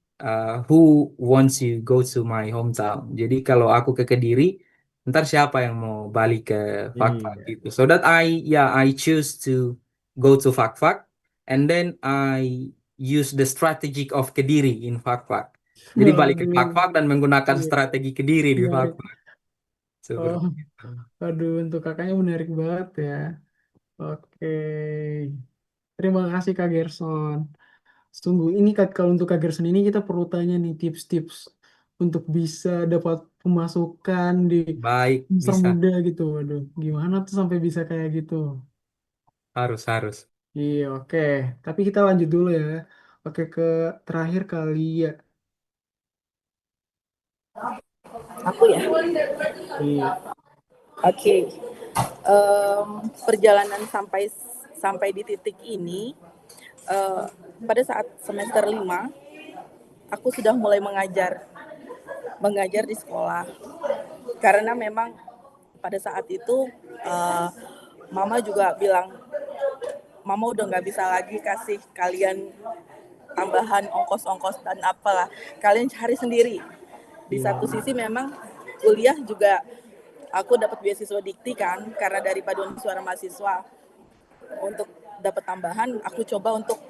who wants to go to my hometown? Jadi kalau aku ke Kediri, ntar siapa yang mau balik ke Fakfak iya. gitu. So that I choose to go to Fakfak, and then I use the strategy of Kediri in Fakfak. Jadi balik ke Waduh, Fakfak dan menggunakan iya, strategi Kediri di menarik. Fakfak. Oh, Seperti itu. aduh, untuk kakaknya menarik banget ya. Oke, terima kasih Kak Gerson. Sungguh ini Kak, kalau untuk Kak Gerson ini kita perlu tanya nih tips-tips untuk bisa dapat pemasukan di Baik, semester bisa. muda gitu. Waduh, gimana tuh sampai bisa kayak gitu? Harus. Iya, oke. Tapi kita lanjut dulu ya. Oke, ke terakhir kali ya. Aku ya. Iya. Oke. Perjalanan sampai sampai di titik ini, eh, pada saat semester 5 aku sudah mulai mengajar di sekolah karena memang pada saat itu eh, mama juga bilang mama udah nggak bisa lagi kasih kalian tambahan ongkos-ongkos dan apalah, kalian cari sendiri. Di satu Iya. sisi memang kuliah juga aku dapat beasiswa dikti kan karena dari paduan suara mahasiswa. Untuk dapat tambahan aku coba untuk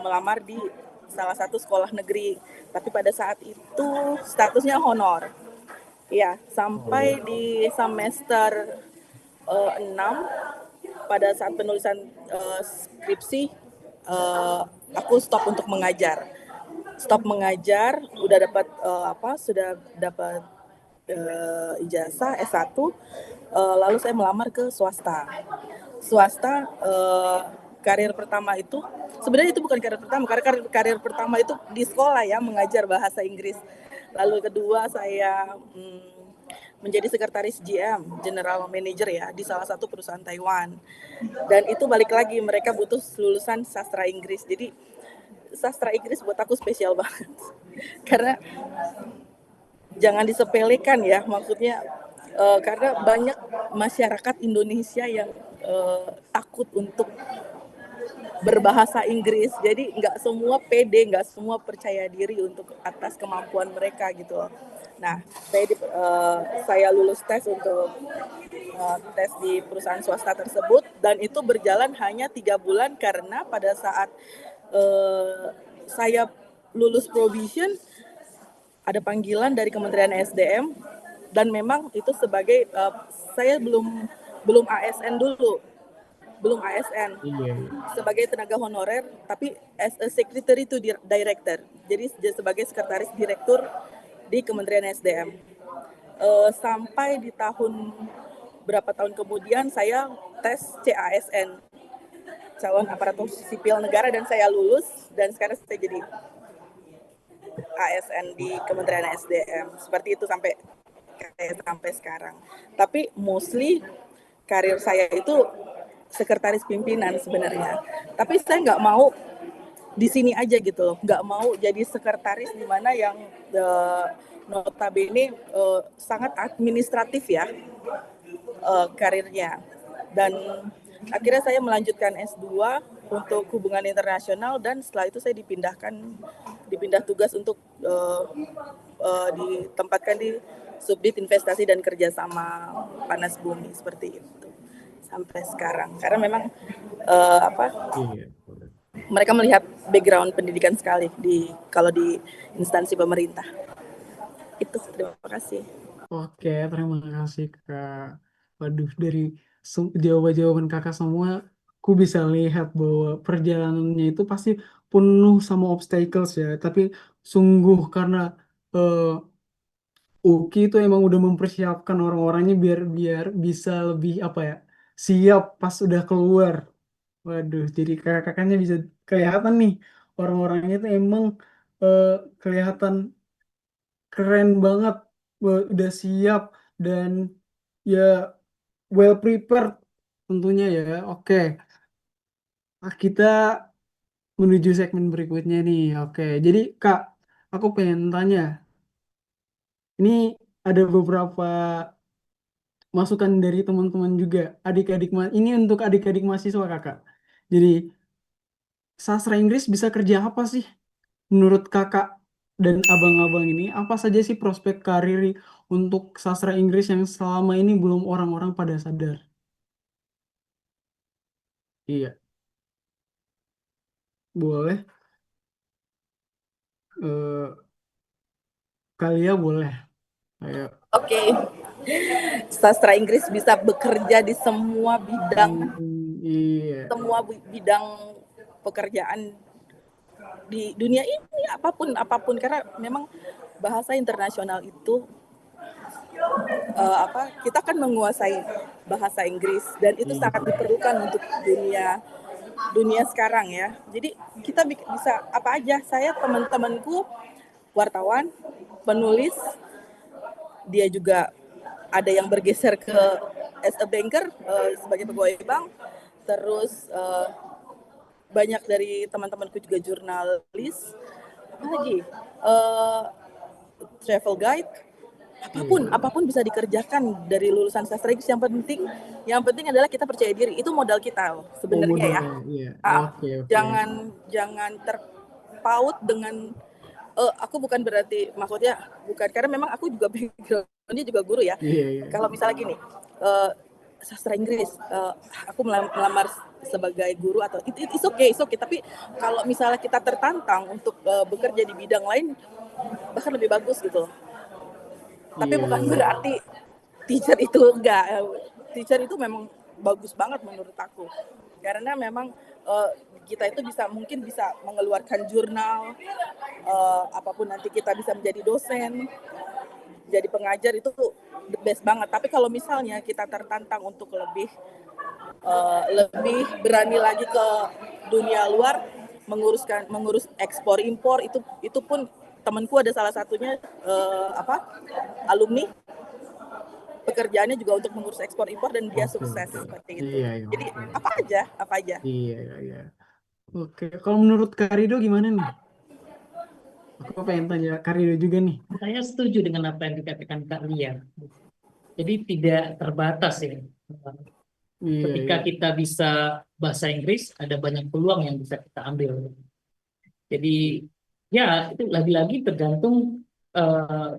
melamar di salah satu sekolah negeri, tapi pada saat itu statusnya honor ya. Oh. Sampai di semester 6 pada saat penulisan skripsi, aku stop untuk mengajar, udah dapat sudah dapat ijazah S1, lalu saya melamar ke swasta. Karir pertama itu sebenarnya itu bukan karir pertama, karena karir pertama itu di sekolah ya, mengajar bahasa Inggris. Lalu kedua saya menjadi sekretaris GM, General Manager ya, di salah satu perusahaan Taiwan. Dan itu balik lagi mereka butuh lulusan sastra Inggris. Jadi sastra Inggris buat aku spesial banget. Karena jangan disepelekan ya, maksudnya karena banyak masyarakat Indonesia yang takut untuk berbahasa Inggris. Jadi nggak semua pede, nggak semua percaya diri untuk atas kemampuan mereka gitu loh. Nah, saya lulus tes untuk tes di perusahaan swasta tersebut, dan itu berjalan hanya 3 bulan karena pada saat saya lulus probation ada panggilan dari Kementerian SDM, dan memang itu sebagai saya belum ASN dulu, belum ASN Iya, iya. sebagai tenaga honorer, tapi as a secretary to director, jadi sebagai sekretaris direktur di Kementerian SDM. Sampai di berapa tahun kemudian saya tes CASN, calon aparatur sipil negara, dan saya lulus, dan sekarang saya jadi ASN di Kementerian SDM. Seperti itu sampai sekarang. Tapi mostly karir saya itu sekretaris pimpinan sebenarnya. Tapi saya nggak mau di sini aja gitu loh, nggak mau jadi sekretaris di mana yang notabene sangat administratif ya karirnya. Dan akhirnya saya melanjutkan S2 untuk hubungan internasional, dan setelah itu saya dipindah tugas untuk ditempatkan di Subdit Investasi dan Kerjasama Panas Bumi, seperti itu sampai sekarang. Karena memang Iya. mereka melihat background pendidikan sekali kalau di instansi pemerintah. Itu, terima kasih. Oke, terima kasih Kak. Waduh, dari jawaban-jawaban Kakak semua, aku bisa lihat bahwa perjalanannya itu pasti penuh sama obstacles ya. Tapi sungguh karena eh, UKI itu emang udah mempersiapkan orang-orangnya biar biar bisa lebih apa ya, siap pas udah keluar. Waduh, jadi kakak-kakaknya bisa kelihatan nih orang-orangnya itu emang eh, kelihatan keren banget, udah siap dan ya well prepared tentunya ya. Oke, nah, kita menuju segmen berikutnya nih. Oke, jadi Kak, aku pengen tanya, ini ada beberapa masukan dari teman-teman juga, ini untuk adik-adik mahasiswa Kakak. Jadi sastra Inggris bisa kerja apa sih? Menurut Kakak dan abang-abang ini, apa saja sih prospek karir untuk sastra Inggris yang selama ini belum orang-orang pada sadar? Iya, boleh. Eh, Kalia boleh. Ayo. Oke, sastra Inggris bisa bekerja di semua Iya. bidang pekerjaan di dunia ini, apapun, karena memang bahasa internasional itu kita kan menguasai bahasa Inggris, dan itu sangat Iya. diperlukan untuk dunia sekarang ya. Jadi kita bisa apa aja. Saya, teman-temanku wartawan, penulis, dia juga ada yang bergeser ke as a banker, sebagai pegawai bank. Terus banyak dari teman-temanku juga jurnalis, apa lagi, travel guide, apapun bisa dikerjakan dari lulusan sastra Inggris. Yang penting adalah kita percaya diri. Itu modal kita Oh, sebenarnya ya. modalnya. Iya. Oke, oke. Jangan terpaut dengan aku bukan berarti, maksudnya bukan, karena memang aku juga background-nya juga guru ya. Iya, iya. Kalau misalnya gini, sastra Inggris, aku melamar sebagai guru, atau it's okay. Tapi kalau misalnya kita tertantang untuk bekerja di bidang lain, bahkan lebih bagus gitu loh. Tapi Iya, bukan iya. berarti teacher itu enggak. Teacher itu memang bagus banget menurut aku. Karena memang kita itu mungkin bisa mengeluarkan jurnal, apapun, nanti kita bisa menjadi dosen, jadi pengajar, itu the best banget. Tapi kalau misalnya kita tertantang untuk lebih berani lagi ke dunia luar, mengurus ekspor impor, itu pun temanku ada salah satunya alumni, pekerjaannya juga untuk mengurus ekspor impor, dan dia sukses seperti itu. Iya, iya, Jadi oke. apa aja. Iya, iya, iya. Oke, kalau menurut Karido gimana nih? Aku pengen tanya Karido juga nih. Saya setuju dengan apa yang dikatakan Kak Lia. Jadi tidak terbatas ya Iya, Ketika iya. kita bisa bahasa Inggris, ada banyak peluang yang bisa kita ambil. Jadi ya itu lagi-lagi tergantung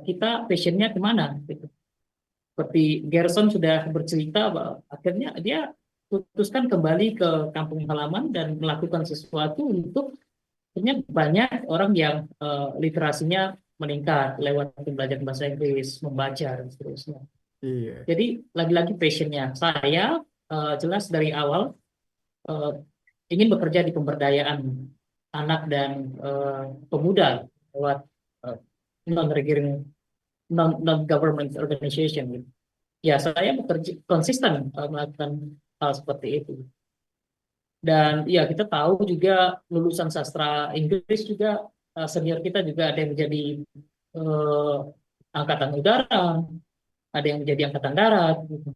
kita passionnya kemana gitu. Seperti Gerson sudah bercerita bahwa akhirnya dia putuskan kembali ke kampung halaman dan melakukan sesuatu untuk akhirnya banyak orang yang literasinya meningkat lewat belajar bahasa Inggris, membaca dan seterusnya. Iya. Jadi lagi-lagi passionnya saya jelas dari awal eh, ingin bekerja di pemberdayaan anak dan pemuda lewat uh, non government organization gitu. Ya saya bekerja konsisten melakukan hal seperti itu. Dan ya kita tahu juga lulusan sastra Inggris juga senior kita juga ada yang menjadi eh, angkatan udara, ada yang menjadi angkatan darat gitu.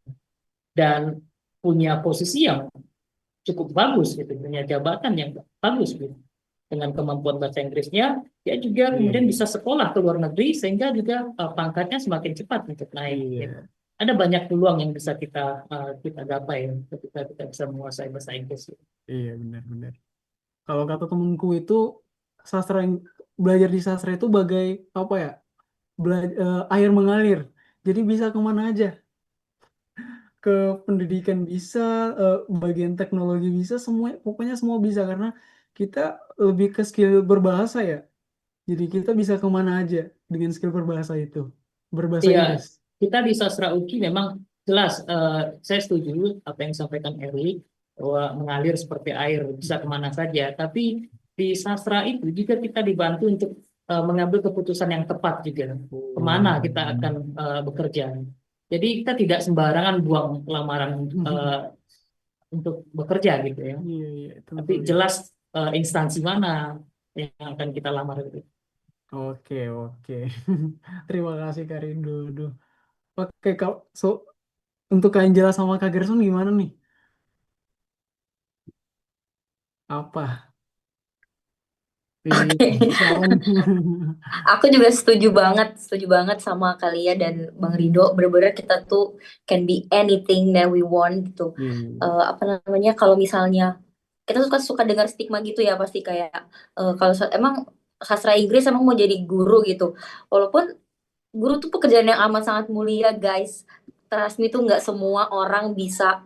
Dan punya posisi yang cukup bagus gitu, punya jabatan yang bagus gitu. Dengan kemampuan bahasa Inggrisnya, dia juga kemudian Iya. bisa sekolah ke luar negeri sehingga juga pangkatnya semakin cepat untuk naik gitu. Iya. Ada banyak peluang yang bisa kita gapai ketika kita bisa menguasai bahasa Inggris. Iya, benar-benar. Kalau kata temenku itu sastra yang belajar di sastra itu bagai apa ya? Air mengalir. Jadi bisa kemana aja. Ke pendidikan bisa, bagian teknologi bisa, semua pokoknya semua bisa karena kita lebih ke skill berbahasa ya. Jadi kita bisa kemana aja dengan skill berbahasa itu, berbahasa Iya, Inggris. kita di sastra UKI memang jelas, saya setuju apa yang disampaikan Erik, bahwa mengalir seperti air bisa kemana saja. Tapi di sastra itu juga kita dibantu untuk mengambil keputusan yang tepat juga, Oh, kemana iya, kita akan benar. bekerja. Jadi kita tidak sembarangan buang lamaran eh, untuk bekerja gitu ya. Iya, iya, itu Tapi betul ya. jelas instansi mana yang akan kita lamar gitu. Oke, oke. Terima kasih Kak Rindu. Duh. Oke, Kak. So, untuk Kak Angela sama Kak Gerson gimana nih? Apa? Di saran. Aku juga setuju banget sama kalian dan Bang Rido. Bener-bener kita tuh can be anything that we want gitu. Iya. Apa namanya kalau misalnya kita suka suka dengar stigma gitu ya pasti kayak kalau emang sastra Inggris emang mau jadi guru gitu. Walaupun guru tuh pekerjaan yang amat sangat mulia guys. Trust me tuh nggak semua orang bisa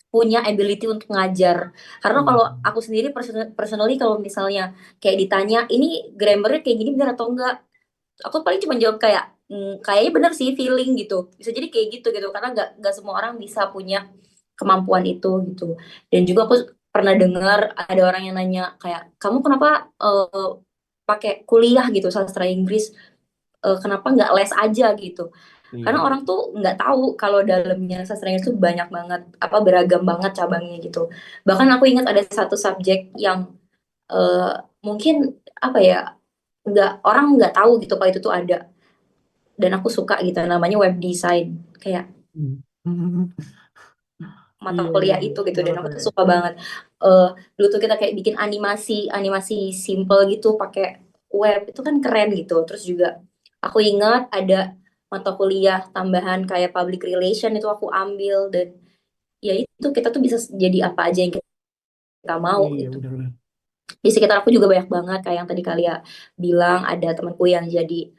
punya ability untuk ngajar. Karena Iya. kalau aku sendiri personally kalau misalnya kayak ditanya ini grammarnya kayak gini benar atau enggak, aku paling cuma jawab kayak kayaknya bener sih feeling gitu. Bisa jadi kayak gitu gitu karena nggak semua orang bisa punya kemampuan itu gitu. Dan juga aku pernah dengar ada orang yang nanya kayak kamu kenapa pakai kuliah gitu sastra Inggris, kenapa nggak les aja gitu, karena Iya. orang tuh nggak tahu kalau dalamnya sastra itu banyak banget apa beragam banget cabangnya gitu. Bahkan aku ingat ada satu subjek yang eh, mungkin apa ya nggak orang nggak tahu gitu kalau itu tuh ada, dan aku suka gitu namanya web design kayak Hmm. mata Iya, iya, kuliah iya. itu gitu, dan Mata aku tuh ya. suka banget. Eh Dulu tuh kita kayak bikin animasi animasi simple gitu pakai web itu kan keren gitu. Terus juga aku ingat ada mata kuliah tambahan kayak public relation itu aku ambil, dan ya itu kita tuh bisa jadi apa aja yang kita mau Iya, gitu. benar-benar. Di sekitar aku juga banyak banget kayak yang tadi kalian bilang, ada temanku yang jadi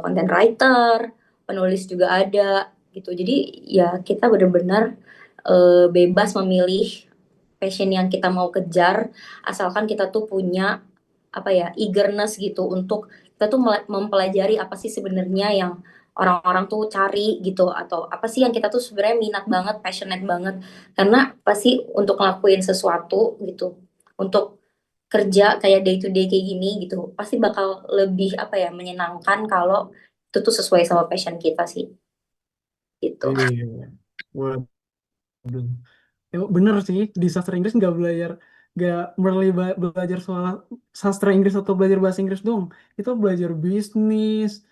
content writer, penulis juga ada gitu. Jadi ya kita benar-benar bebas memilih passion yang kita mau kejar, asalkan kita tuh punya apa ya eagerness gitu untuk kita tuh mempelajari apa sih sebenarnya yang orang-orang tuh cari gitu, atau apa sih yang kita tuh sebenarnya minat banget, passionate banget. Karena pasti untuk ngelakuin sesuatu gitu, untuk kerja kayak day to day kayak gini gitu, pasti bakal lebih apa ya menyenangkan kalau itu tuh sesuai sama passion kita sih gitu. Iya. Waduh. Ya, bener sih, di sastra Inggris nggak merely belajar soal sastra Inggris atau belajar bahasa Inggris dong. Kita belajar bisnis,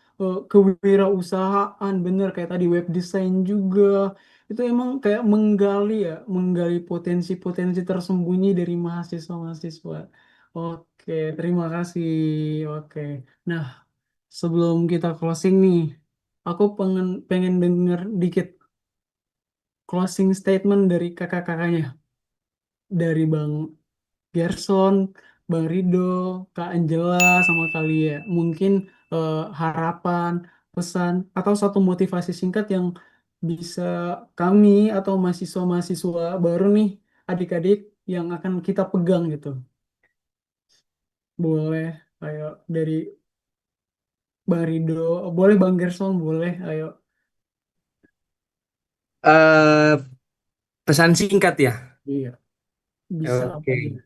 kewirausahaan, bener kayak tadi web design juga. Itu emang kayak menggali potensi-potensi tersembunyi dari mahasiswa-mahasiswa. Oke, terima kasih. Oke. Nah, sebelum kita closing nih, aku pengen pengen denger dikit closing statement dari kakak-kakaknya, dari Bang Gerson, Bang Rido, Kak Angela, sama Kalia. Mungkin harapan, pesan, atau satu motivasi singkat yang bisa kami atau mahasiswa-mahasiswa baru nih, adik-adik yang akan kita pegang gitu. Boleh, ayo dari Bang Rido, boleh Bang Gerson, boleh, ayo. Eh, Pesan singkat ya. Iya, bisa apa Oke. aja.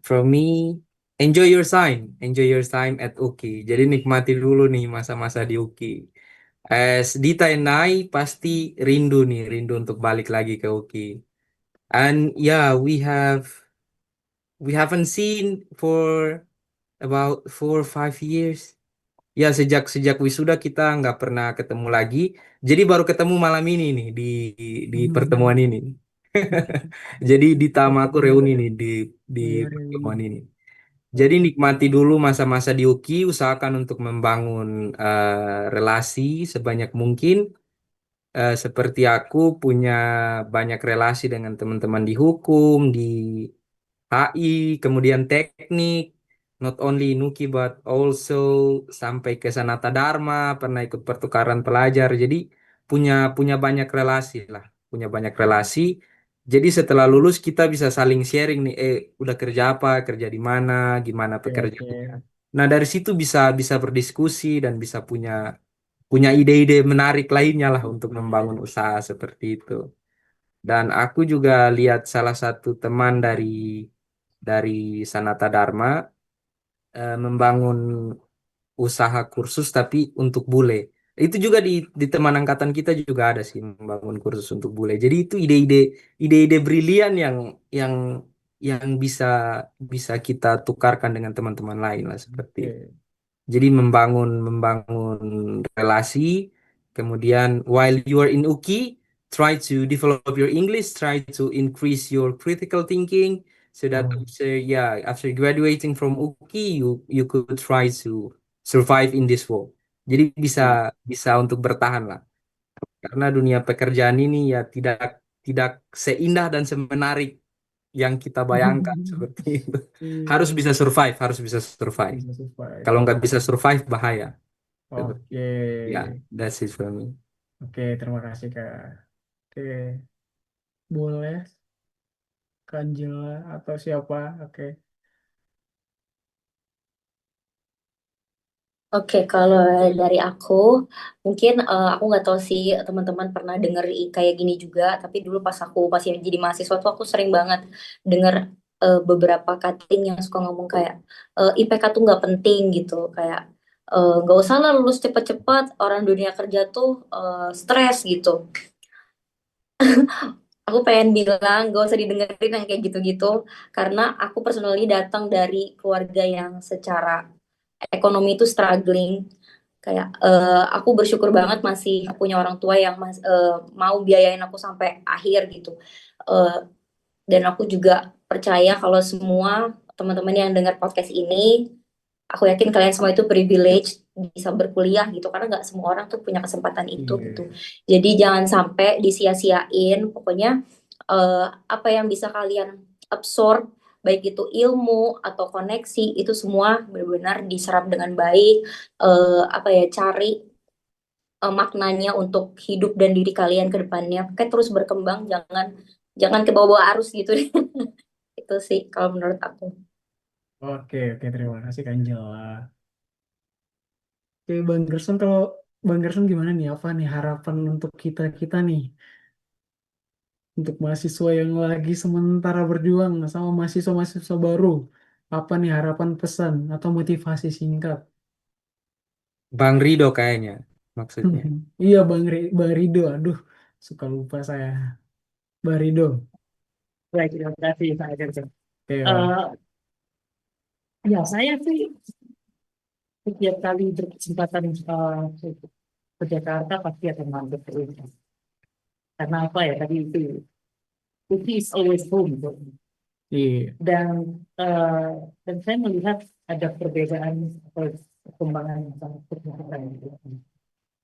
From me, enjoy your time at UKI. Jadi nikmati dulu nih masa-masa di UKI. As Dita and I pasti rindu untuk balik lagi ke UKI. And yeah, we haven't seen for about 4 or 5 years. Ya, sejak sejak wisuda kita nggak pernah ketemu lagi. Jadi baru ketemu malam ini nih di pertemuan ini. Jadi di Tama aku reuni nih di Ayo, pertemuan Reuni. ini. Jadi nikmati dulu masa-masa di UKI, usahakan untuk membangun relasi sebanyak mungkin. Seperti aku punya banyak relasi dengan teman-teman di hukum, di HI, kemudian teknik, not only Nuki but also sampai ke Sanata Dharma, pernah ikut pertukaran pelajar. Jadi punya punya banyak relasi lah, punya banyak relasi. Jadi setelah lulus kita bisa saling sharing nih, udah kerja apa, kerja di mana, gimana Oke, oke. pekerjaannya. Nah dari situ bisa bisa berdiskusi dan bisa punya punya ide-ide menarik lainnya lah untuk membangun usaha seperti itu. Dan aku juga lihat salah satu teman dari Sanata Dharma membangun usaha kursus tapi untuk bule. Itu juga di teman angkatan kita juga ada sih membangun kursus untuk bule. Jadi itu ide-ide brilian yang yang bisa bisa kita tukarkan dengan teman-teman lain lah seperti itu. Oke. Jadi membangun membangun relasi, kemudian while you are in UKI, try to develop your English, try to increase your critical thinking, so that Oh, after graduating from UKI, you could try to survive in this world. Jadi bisa oke. bisa untuk bertahan lah, karena dunia pekerjaan ini ya tidak tidak seindah dan semenarik yang kita bayangkan seperti itu. Iya, Harus bisa survive. bisa survive. Kalau nggak bisa survive, bahaya. Oke. Ya, that's it for me. Oke, terima kasih Kak. Oke, boleh Kak Angela atau siapa? Oke. Oke, kalau dari aku, mungkin aku nggak tahu sih teman-teman pernah denger kayak gini juga, tapi dulu pas aku masih jadi mahasiswa tuh aku sering banget denger beberapa cutting yang suka ngomong kayak IPK tuh nggak penting gitu, kayak nggak usah lah lulus cepet-cepet, orang dunia kerja tuh stres gitu. Aku pengen bilang gak usah didengerin yang kayak gitu-gitu, karena aku personally datang dari keluarga yang secara ekonomi itu struggling. Kayak aku bersyukur banget masih punya orang tua yang mau biayain aku sampai akhir gitu. Eh, dan aku juga percaya kalau semua teman-teman yang dengar podcast ini, aku yakin kalian semua itu privilege bisa berkuliah gitu, karena nggak semua orang tuh punya kesempatan itu gitu. Iya. Jadi jangan sampai disia-siain. Pokoknya apa yang bisa kalian absorb, baik itu ilmu atau koneksi, itu semua benar-benar diserap dengan baik. Apa ya, cari maknanya untuk hidup dan diri kalian ke depannya. Kayak terus berkembang, jangan jangan ke bawah arus gitu deh. Itu sih kalau menurut aku. Oke, oke, terima kasih Kak Angela. Oke, Bang Gerson, kalau Bang Gerson gimana nih? Apa nih harapan untuk kita-kita nih? Untuk mahasiswa yang lagi sementara berjuang sama mahasiswa-mahasiswa baru. Apa nih harapan pesan atau motivasi singkat? Bang Rido kayaknya maksudnya. Iya, Bang Rido. Aduh, suka lupa saya. Bang Rido. Baik, terima kasih Pak Gerson. Oke, Bang. Eh, ya saya sih setiap kali berkesempatan ke Jakarta pasti akan mampir ke UNI. Karena apa ya tadi itu is always home buat me. Iya. Dan eh, dan saya melihat ada perbedaan atau perkembangan yang sangat signifikan gitu.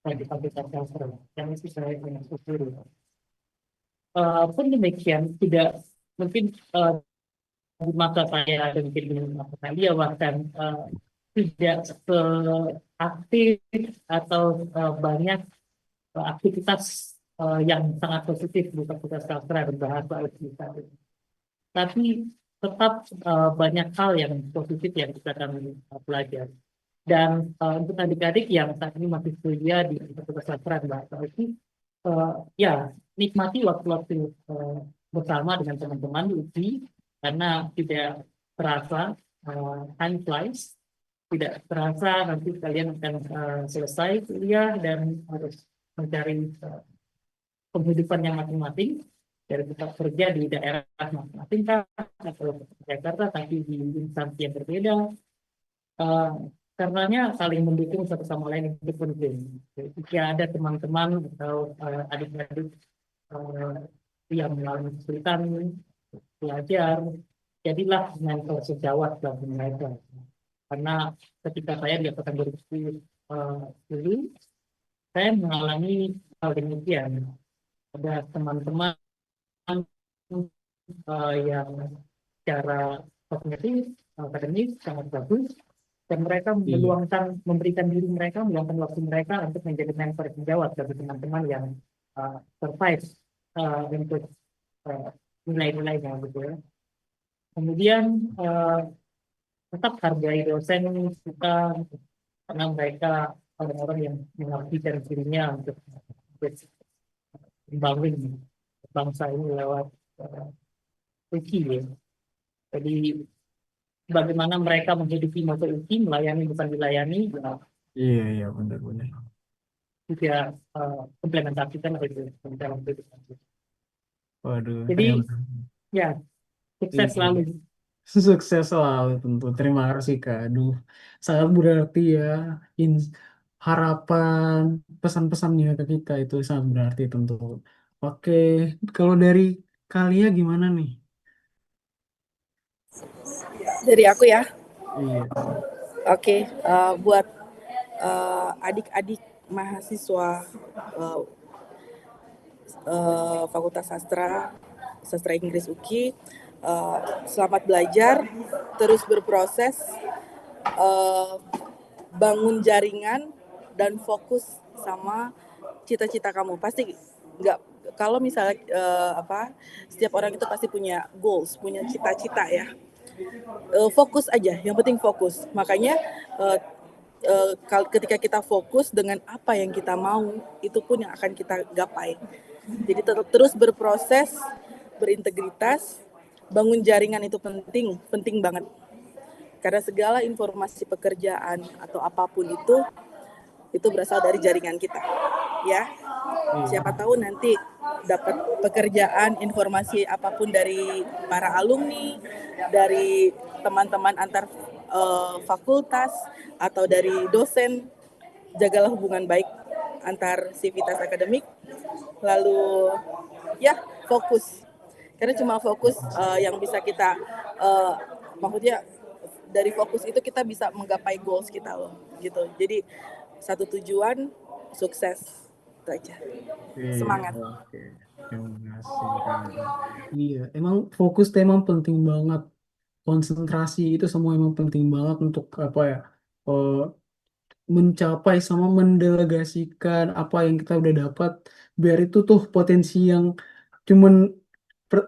di Fakultas Sastra. Yang itu saya yang syukuri. Pun demikian, tidak mungkin di masa saya dan mungkin di masa saya bahkan tidak seaktif atau banyak aktivitas yang sangat positif di Fakultas Sastra dan Bahasa kita. Tapi tetap banyak hal yang positif yang kita akan pelajari. Dan untuk adik-adik yang saat ini masih kuliah di Fakultas Sastra dan Bahasa IT, ya nikmati waktu-waktu bersama dengan teman-teman di UI karena tidak terasa time flies, tidak terasa nanti kalian akan selesai kuliah dan harus mencari penghidupan yang masing-masing dari tempat kerja di daerah masing-masing kah, atau di Jakarta tapi di instansi yang berbeda. Karenanya saling mendukung satu sama lain itu penting. Jika ada teman-teman atau adik-adik yang mengalami kesulitan belajar, jadilah mentor sejawat bagi mereka. Karena ketika saya di angkatan 2010 dulu, saya mengalami hal demikian. Ada teman-teman yang secara kognitif, akademis sangat bagus, dan mereka memberikan diri mereka, meluangkan waktu mereka untuk menjadi mentor sejawat bagi teman-teman yang survive untuk nilai-nilainya gitu ya. Kemudian tetap hargai dosen kita karena mereka orang-orang yang mengabdikan dirinya untuk membangun bangsa ini lewat UKI ya. Jadi bagaimana mereka menghidupi masa UKI, melayani bukan dilayani, ya, Iya, benar-benar. juga implementasikan dalam kehidupan. Waduh, Jadi ya sukses Iya. selalu. Sukses selalu tentu. Terima kasih Kak. Aduh, sangat berarti ya. In- Harapan, pesan-pesannya ke kita itu sangat berarti tentu. Oke, kalau dari Kalia gimana nih? Dari aku ya. Iya. Oke, buat adik-adik mahasiswa Fakultas Sastra Inggris UKI, selamat belajar, terus berproses, bangun jaringan dan fokus sama cita-cita kamu. Pasti nggak, kalau misalnya setiap orang itu pasti punya goals, punya cita-cita ya. Fokus aja, yang penting fokus. Makanya ketika kita fokus dengan apa yang kita mau, itu pun yang akan kita gapai. Jadi terus berproses, berintegritas, bangun jaringan itu penting banget. Karena segala informasi pekerjaan atau apapun itu berasal dari jaringan kita, ya. Siapa tahu nanti dapat pekerjaan, informasi apapun dari para alumni, dari teman-teman antar fakultas, atau dari dosen. Jagalah hubungan baik antar sivitas akademik, lalu ya fokus. Karena cuma fokus yang bisa kita, maksudnya dari fokus itu kita bisa menggapai goals kita loh, gitu. Jadi satu tujuan, sukses, itu aja. Semangat. Oke. Terima kasih Kak. Iya, emang fokus tuh emang penting banget. Konsentrasi itu semua emang penting banget untuk apa ya? eh, Mencapai sama mendelegasikan apa yang kita udah dapat biar itu tuh potensi yang cuman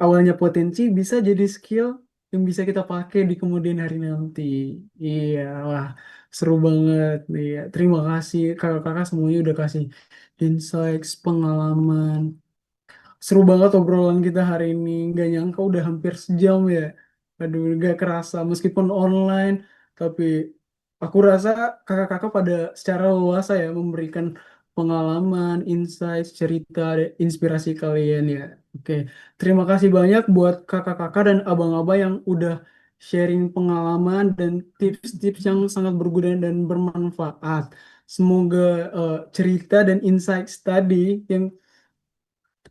awalnya potensi bisa jadi skill yang bisa kita pakai di kemudian hari nanti. Iya, wah seru banget. Iya, terima kasih kakak-kakak semuanya udah kasih insights, pengalaman. Seru banget obrolan kita hari ini. Gak nyangka udah hampir sejam ya. Aduh, gak kerasa. Meskipun online, tapi aku rasa kakak-kakak pada secara luas ya memberikan pengalaman, insight, cerita, inspirasi kalian ya. Oke, terima kasih banyak buat kakak-kakak dan abang-abang yang udah sharing pengalaman dan tips-tips yang sangat berguna dan bermanfaat. Semoga cerita dan insight tadi yang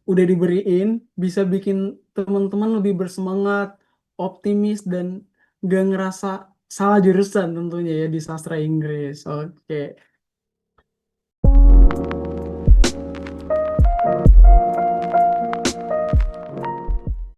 udah diberiin bisa bikin teman-teman lebih bersemangat, optimis dan gak ngerasa salah jurusan tentunya ya di sastra Inggris. Oke.